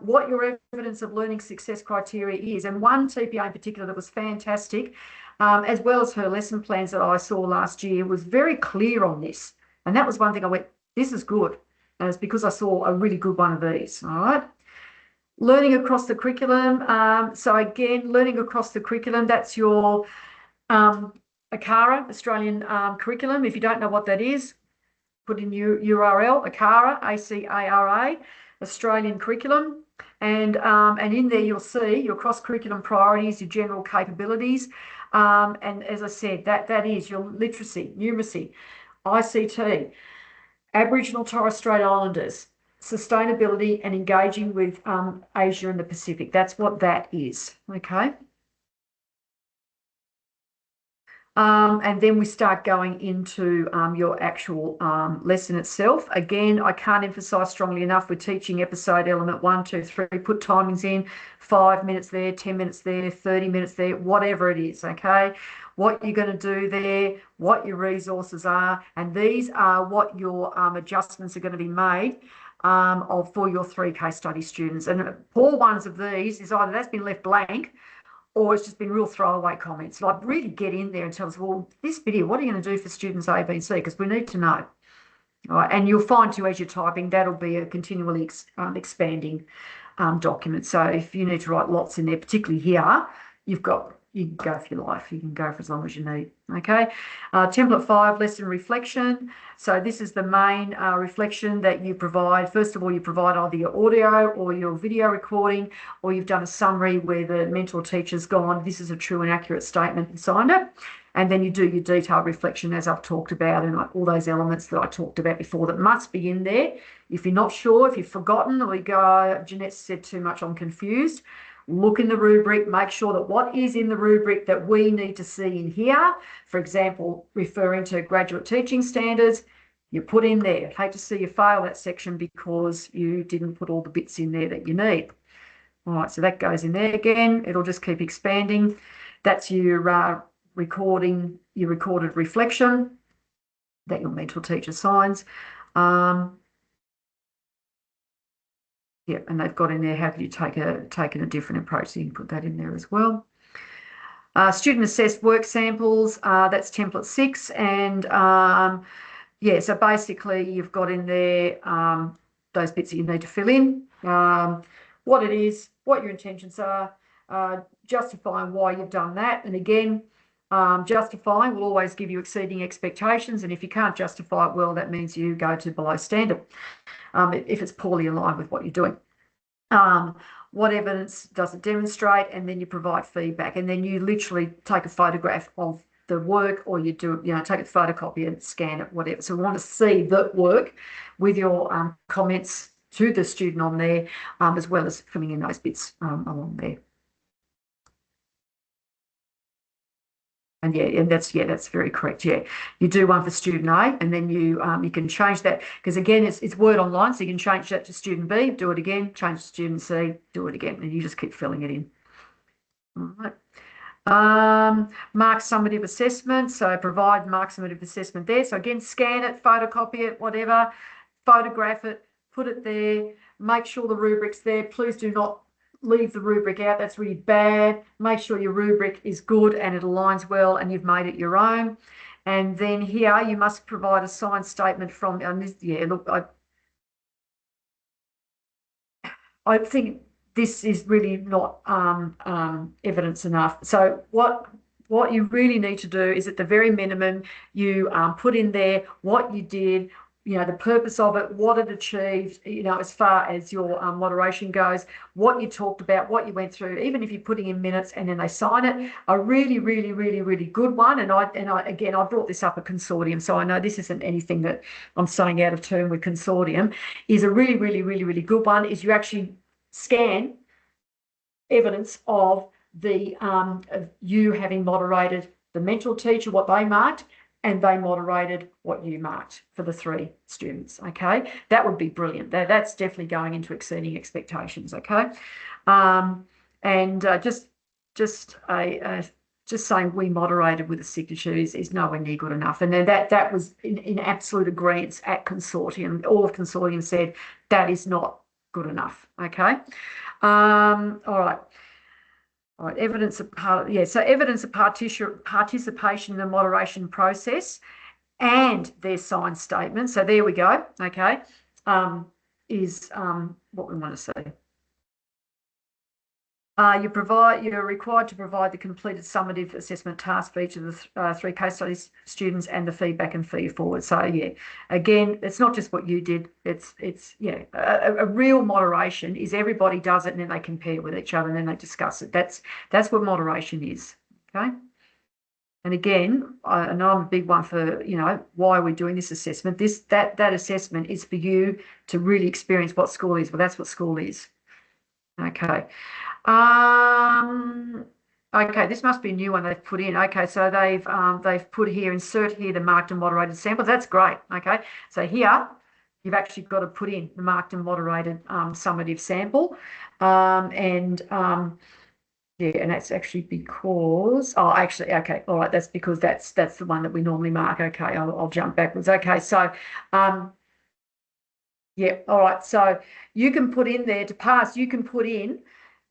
what your evidence of learning success criteria is. And one TPA in particular that was fantastic, as well as her lesson plans that I saw last year, was very clear on this. And that was one thing I went, this is good. And it's because I saw a really good one of these. All right. Learning across the curriculum. So again, learning across the curriculum, that's your ACARA, Australian curriculum. If you don't know what that is, put in your URL, ACARA, ACARA, Australian curriculum. And in there, you'll see your cross-curriculum priorities, your general capabilities. And as I said, that is your literacy, numeracy, ICT, Aboriginal Torres Strait Islanders, sustainability, and engaging with Asia and the Pacific. That's what that is, okay? And then we start going into your actual lesson itself. Again, I can't emphasize strongly enough, we're teaching episode element 1, 2, 3, put timings in, 5 minutes there, 10 minutes there, 30 minutes there, whatever it is, okay? What you're going to do there, what your resources are, and these are what your adjustments are going to be made for your 3 case study students. And poor ones of these is either that's been left blank, or it's just been real throwaway comments. Like, really get in there and tell us, well, this video, what are you going to do for students A, B, and C? Because we need to know. All right, and you'll find too, as you're typing, that'll be a continually expanding document. So if you need to write lots in there, particularly here, you can go for your life. You can go for as long as you need. Okay. Template 5, lesson reflection. So this is the main reflection that you provide. First of all, you provide either your audio or your video recording, or you've done a summary where the mentor teacher's gone, this is a true and accurate statement, and signed it. And then you do your detailed reflection, as I've talked about, and all those elements that I talked about before that must be in there. If you're not sure, if you've forgotten, or you go, Janette said too much, I'm confused, look in the rubric, make sure that what is in the rubric that we need to see in here, for example, referring to graduate teaching standards, you put in there. Hate to see you fail that section because you didn't put all the bits in there that you need. All right, so that goes in there again. It'll just keep expanding. That's your recorded reflection that your mentor teacher signs. Yeah, and they've got in there, have you taken a different approach? So you can put that in there as well. Student assessed work samples, that's template 6, and yeah, so basically you've got in there those bits that you need to fill in, what it is, what your intentions are, justifying why you've done that. And again, justifying will always give you exceeding expectations. And if you can't justify it well, that means you go to below standard if it's poorly aligned with what you're doing. What evidence does it demonstrate? And then you provide feedback. And then you literally take a photograph of the work, or you do, take a photocopy and scan it, whatever. So we want to see the work with your comments to the student on there, as well as filling in those bits along there. And that's very correct. Yeah, you do one for student A, and then you can change that, because again it's Word Online, so you can change that to student B, do it again, change to student C, do it again, and you just keep filling it in. All right. Mark summative assessment. So provide mark summative assessment there. So again, scan it, photocopy it, whatever, photograph it, put it there, make sure the rubric's there. Please do not leave the rubric out. That's really bad. Make sure your rubric is good and it aligns well and you've made it your own. And then here you must provide a signed statement from, look, I think this is really not evidence enough. So what you really need to do is, at the very minimum, you put in there what you did, the purpose of it, what it achieved, as far as your moderation goes, what you talked about, what you went through, even if you're putting in minutes and then they sign it. A really, really, really, really good one. And I brought this up at consortium, so I know this isn't anything that I'm saying out of turn with consortium, is a really, really, really, really good one, is you actually scan evidence of of you having moderated the mentor teacher, what they marked, and they moderated what you marked for the 3 students. Okay, that would be brilliant. That's definitely going into exceeding expectations. Okay, and just saying we moderated with a signature is nowhere near good enough. And then that was in absolute agreement at consortium. All of consortium said that is not good enough. Okay, all right. All right, evidence of so evidence of participation in the moderation process and their signed statement. So there we go. Okay, is what we want to see. You're required to provide the completed summative assessment task for each of the 3 case studies students and the feedback and feed forward. So yeah, again, it's not just what you did. It's a real moderation is everybody does it and then they compare with each other and then they discuss it. That's what moderation is. Okay. And again, I know I'm a big one for, why are we doing this assessment? That assessment is for you to really experience what school is. Well, that's what school is. Okay. Okay, this must be a new one they've put in. Okay, so they've put here, insert here the marked and moderated sample. That's great. Okay, so here you've actually got to put in the marked and moderated summative sample, and that's actually because okay, all right, that's because that's the one that we normally mark. Okay, I'll jump backwards. Okay, so yeah, all right, so you can put in there to pass. You can put in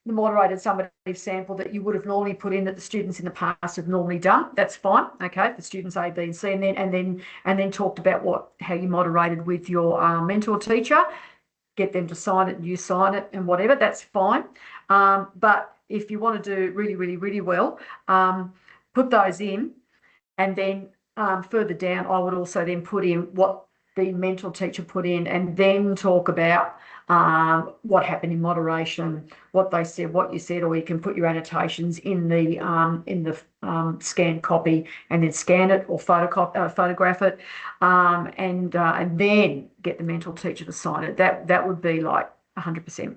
the moderated summative sample that you would have normally put in, that the students in the past have normally done. That's fine. Okay, for students A, B, and C, and then talked about how you moderated with your mentor teacher. Get them to sign it and you sign it and whatever. That's fine. But if you want to do really, really, really well, put those in, and then further down, I would also then put in what the mentor teacher put in, and then talk about what happened in moderation, what they said, what you said, or you can put your annotations in the scanned copy and then scan it or photograph it, and then get the mentor teacher to sign it. That would be like 100%.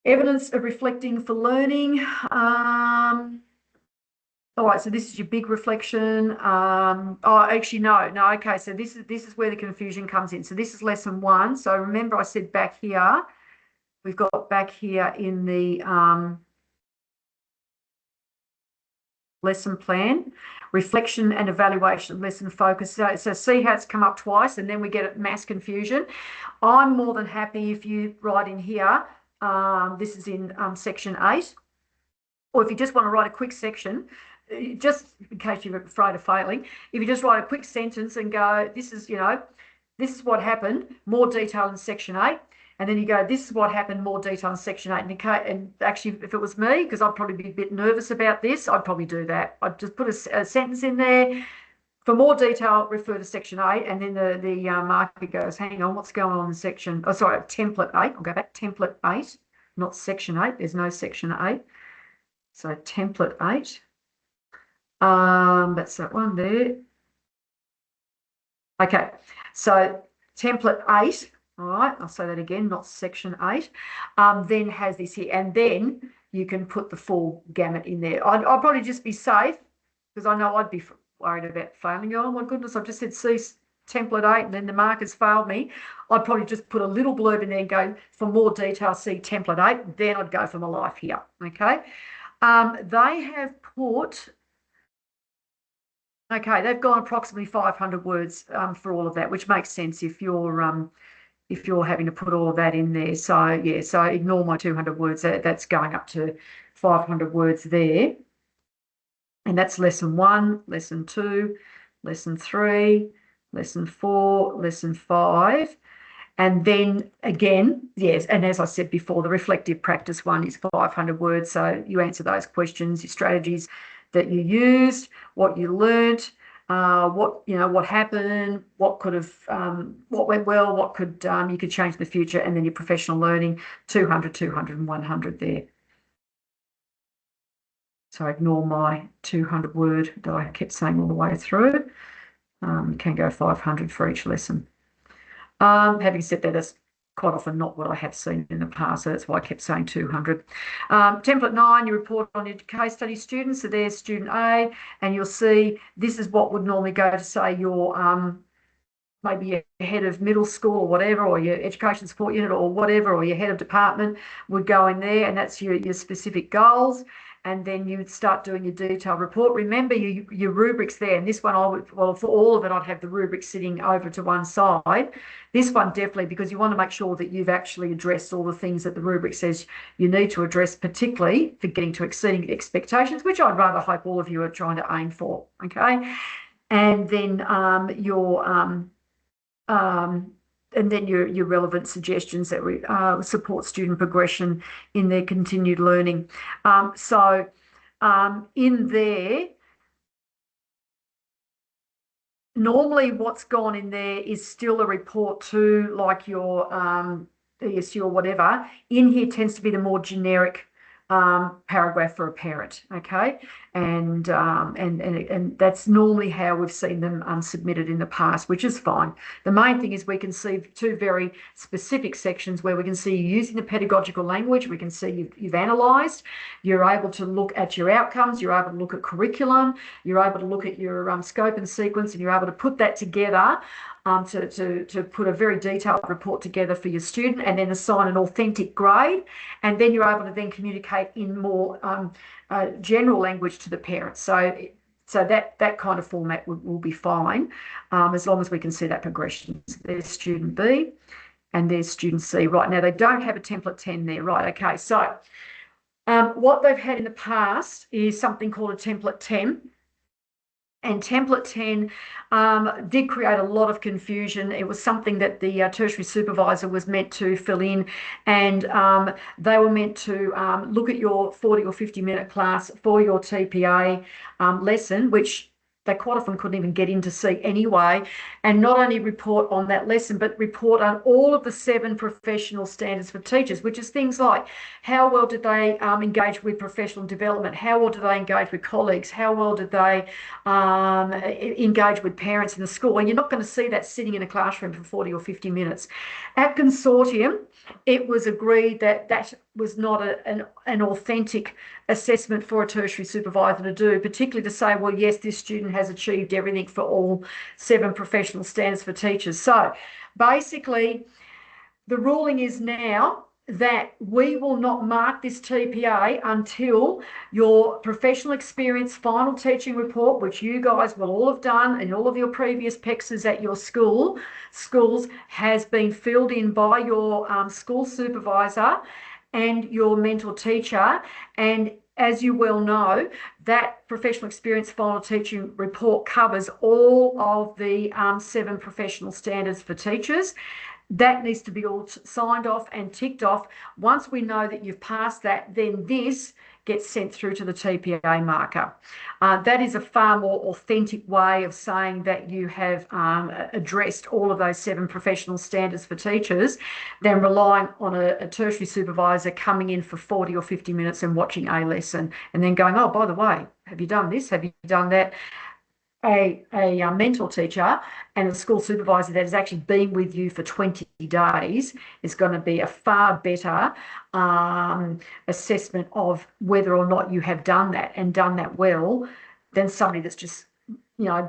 Evidence of reflecting for learning. All right, so this is your big reflection. Actually, no. Okay, so this is where the confusion comes in. So this is lesson 1. So remember, I said back here, we've got back here in the lesson plan, reflection and evaluation, lesson focus. So see how it's come up twice, and then we get mass confusion. I'm more than happy if you write in here. This is in section 8. Or if you just want to write a quick section, just in case you're afraid of failing, if you just write a quick sentence and go, this is, this is what happened, more detail in section 8. And then you go, this is what happened, more detail in section 8. And actually, if it was me, because I'd probably be a bit nervous about this, I'd probably do that. I'd just put a sentence in there. For more detail, refer to section 8. And then the marker goes, hang on, what's going on in section, oh, sorry, template 8. I'll go back, template 8, not section 8. There's no section 8. So template 8. That's that one there. Okay, so template 8, all right, I'll say that again, not section 8, then has this here, and then you can put the full gamut in there. I'd probably just be safe, because I know I'd be worried about failing. Oh my goodness, I've just said see template 8 and then the markers failed me. I'd probably just put a little blurb in there and go, for more detail, see template 8, then I'd go for my life here, okay? They have put, okay, they've gone approximately 500 words for all of that, which makes sense if you're having to put all of that in there. So yeah, so ignore my 200 words. That's going up to 500 words there. And that's lesson 1, lesson 2, lesson 3, lesson 4, lesson 5. And then again, yes, and as I said before, the reflective practice one is 500 words. So you answer those questions, your strategies that you used, what you learnt, what happened, what could have, what went well, what could you could change in the future, and then your professional learning, 200, 200, and 100 there. So ignore my 200 word that I kept saying all the way through. You can go 500 for each lesson. Having said that, that's quite often not what I have seen in the past, so that's why I kept saying 200. Template 9, you report on your case study students. So there's student A, and you'll see this is what would normally go to, say, your maybe your head of middle school or whatever, or your education support unit or whatever, or your head of department would go in there, and that's your specific goals. And then you would start doing your detailed report. Remember your rubrics there. And this one, well, for all of it, I'd have the rubrics sitting over to one side. This one definitely, because you want to make sure that you've actually addressed all the things that the rubric says you need to address, particularly for getting to exceeding expectations, which I'd rather hope all of you are trying to aim for, okay? And then your relevant suggestions that support student progression in their continued learning. In there, normally what's gone in there is still a report to, like your ESU or whatever. In here tends to be the more generic paragraph for a parent, okay? And that's normally how we've seen them submitted in the past, which is fine. The main thing is we can see 2 very specific sections where we can see you using the pedagogical language, we can see you've analysed, you're able to look at your outcomes, you're able to look at curriculum, you're able to look at your scope and sequence, and you're able to put that together to put a very detailed report together for your student, and then assign an authentic grade, and then you're able to then communicate in more general language to the parents. So that kind of format will be fine, as long as we can see that progression. So there's student B and there's student C. Right, now they don't have a template 10 there. Right, okay, so what they've had in the past is something called a template 10. And template 10 did create a lot of confusion. It was something that the tertiary supervisor was meant to fill in, and they were meant to look at your 40 or 50-minute class for your TPA lesson, which they quite often couldn't even get in to see anyway, and not only report on that lesson, but report on all of the 7 professional standards for teachers, which is things like how well did they engage with professional development, how well did they engage with colleagues, how well did they engage with parents in the school. And you're not going to see that sitting in a classroom for 40 or 50 minutes. At consortium, it was agreed that that was not an authentic assessment for a tertiary supervisor to do, particularly to say, well, yes, this student has achieved everything for all 7 professional standards for teachers. So basically, the ruling is now that we will not mark this TPA until your professional experience final teaching report, which you guys will all have done in all of your previous PEXs at your schools, has been filled in by your school supervisor and your mentor teacher, and as you well know, that professional experience final teaching report covers all of the 7 professional standards for teachers. That needs to be all signed off and ticked off. Once we know that you've passed that, then this gets sent through to the TPA marker. That is a far more authentic way of saying that you have addressed all of those 7 professional standards for teachers than relying on a tertiary supervisor coming in for 40 or 50 minutes and watching a lesson and then going, oh, by the way, have you done this? Have you done that? A mentor teacher and a school supervisor that has actually been with you for 20 days is going to be a far better assessment of whether or not you have done that and done that well than somebody that's just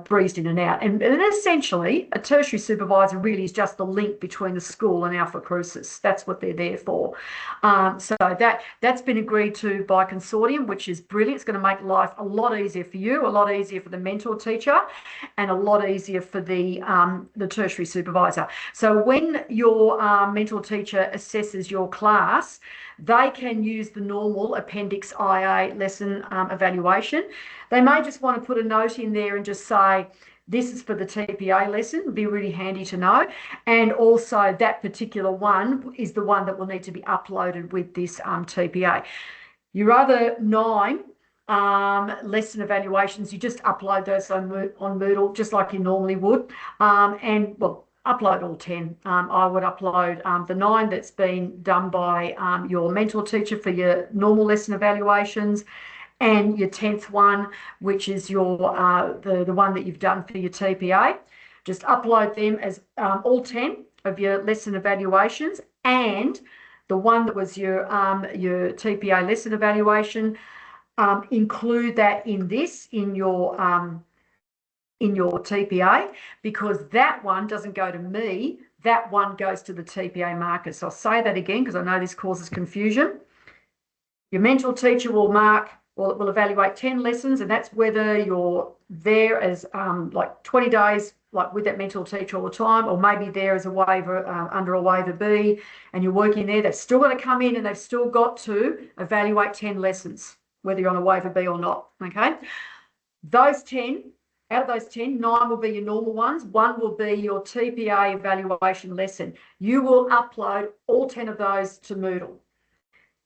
breezed in and out. And essentially, a tertiary supervisor really is just the link between the school and Alpha Crucis. That's what they're there for. So that's been agreed to by consortium, which is brilliant. It's going to make life a lot easier for you, a lot easier for the mentor teacher, and a lot easier for the tertiary supervisor. So when your mentor teacher assesses your class, they can use the normal Appendix IA lesson evaluation. They may just want to put a note in there and just say, this is for the TPA lesson. It'd be really handy to know. And also that particular one is the one that will need to be uploaded with this TPA. Your other 9 lesson evaluations, you just upload those on Moodle just like you normally would. Upload all 10. I would upload the 9 that's been done by your mentor teacher for your normal lesson evaluations, and your 10th one, which is your the one that you've done for your TPA. Just upload them as all 10 of your lesson evaluations, and the one that was your TPA lesson evaluation. Include that in your TPA, because that one doesn't go to me, that one goes to the TPA marker. So I'll say that again because I know this causes confusion. Your mentor teacher will evaluate 10 lessons, and that's whether you're there as like 20 days, like with that mentor teacher all the time, or maybe there as a waiver under a waiver B, and you're working there. They've still got to come in and they've still got to evaluate 10 lessons, whether you're on a waiver B or not. Okay, those 10. Out of those 10, 9 will be your normal ones. 1 will be your TPA evaluation lesson. You will upload all 10 of those to Moodle.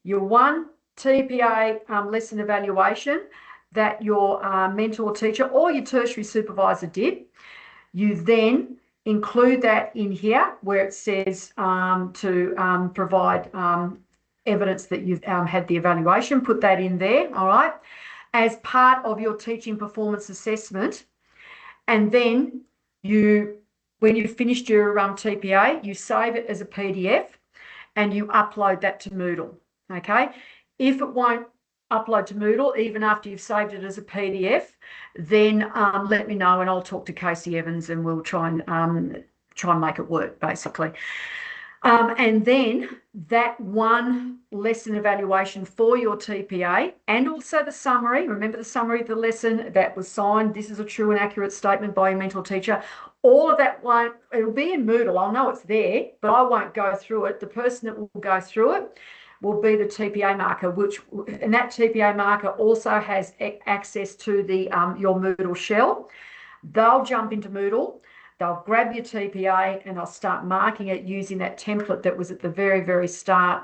Your 1 TPA lesson evaluation that your mentor teacher or your tertiary supervisor did, you then include that in here where it says to provide evidence that you've had the evaluation. Put that in there, all right, as part of your teaching performance assessment. And then when you've finished your TPA, you save it as a PDF and you upload that to Moodle, okay? If it won't upload to Moodle, even after you've saved it as a PDF, then let me know and I'll talk to Casey Evans and we'll try and make it work, basically. And then that 1 lesson evaluation for your TPA and also the summary, remember the summary of the lesson that was signed, this is a true and accurate statement by your mentor teacher, all of that it'll be in Moodle, I'll know it's there, but I won't go through it. The person that will go through it will be the TPA marker, and that TPA marker also has access to the your Moodle shell. They'll jump into Moodle. They'll grab your TPA and they'll start marking it using that template that was at the very, very start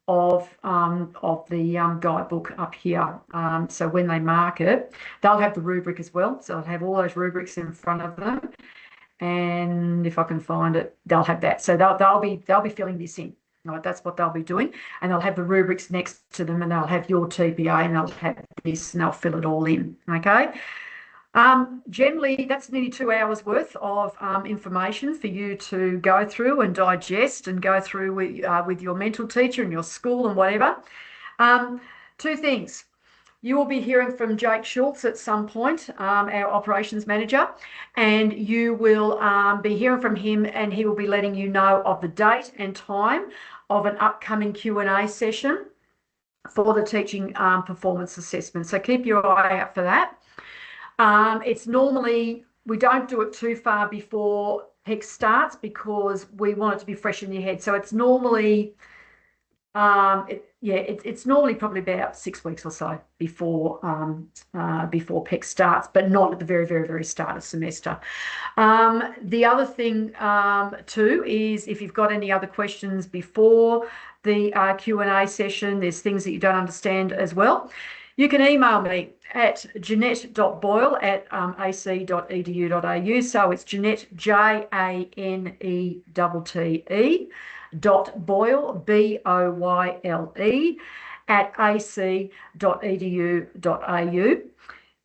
of the guidebook up here. So when they mark it, they'll have the rubric as well. So they'll have all those rubrics in front of them. And if I can find it, they'll have that. So they'll be filling this in. Right, that's what they'll be doing. And they'll have the rubrics next to them and they'll have your TPA and they'll have this and they'll fill it all in. Okay. Generally, that's nearly 2 hours worth of information for you to go through and digest and go through with your mentor teacher and your school and whatever. 2 things. You will be hearing from Jake Schultz at some point, our operations manager, and you will be hearing from him and he will be letting you know of the date and time of an upcoming Q&A session for the teaching performance assessment. So keep your eye out for that. It's normally, we don't do it too far before PEC starts because we want it to be fresh in your head. So it's normally, yeah, it's normally probably about 6 weeks or so before PEC starts, but not at the very, very, very start of semester. The other thing too is if you've got any other questions before the Q&A session, there's things that you don't understand as well, you can email me at janette.boyle@ac.edu.au. So it's Janette, JANETTE .boyle, BOYLE, @ac.edu.au.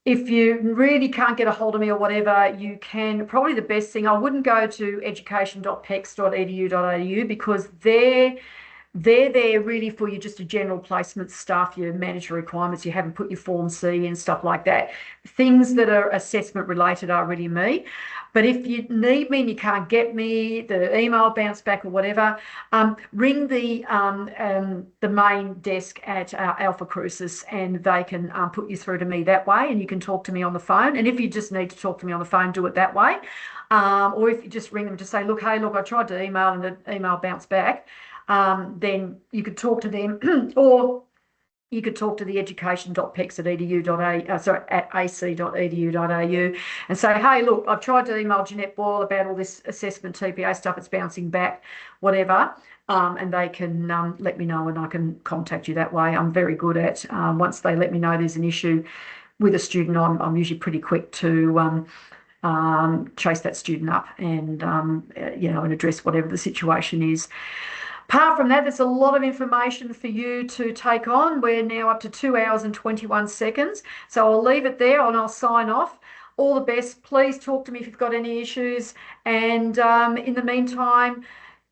If you really can't get a hold of me or whatever, you can, probably the best thing, I wouldn't go to education.pecs.edu.au because they're there really for you, just a general placement stuff, your mandatory requirements, you haven't put your Form C and stuff like that. Things that are assessment related are really me. But if you need me and you can't get me, the email bounce back or whatever, ring the main desk at Alpha Crucis and they can put you through to me that way and you can talk to me on the phone. And if you just need to talk to me on the phone, do it that way. Or if you just ring them to say, look, hey, look, I tried to email and the email bounced back. Then you could talk to them or you could talk to the ac.edu.au and say, hey, look, I've tried to email Janette Boyle about all this assessment TPA stuff, it's bouncing back, whatever. And they can let me know and I can contact you that way. I'm very good at, once they let me know there's an issue with a student, I'm usually pretty quick to chase that student up and, and address whatever the situation is. Apart from that, there's a lot of information for you to take on. We're now up to 2 hours and 21 seconds. So I'll leave it there and I'll sign off. All the best. Please talk to me if you've got any issues. And in the meantime,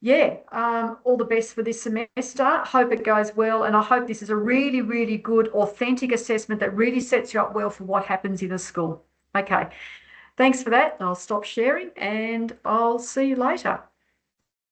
all the best for this semester. Hope it goes well. And I hope this is a really, really good, authentic assessment that really sets you up well for what happens in a school. Okay. Thanks for that. I'll stop sharing and I'll see you later.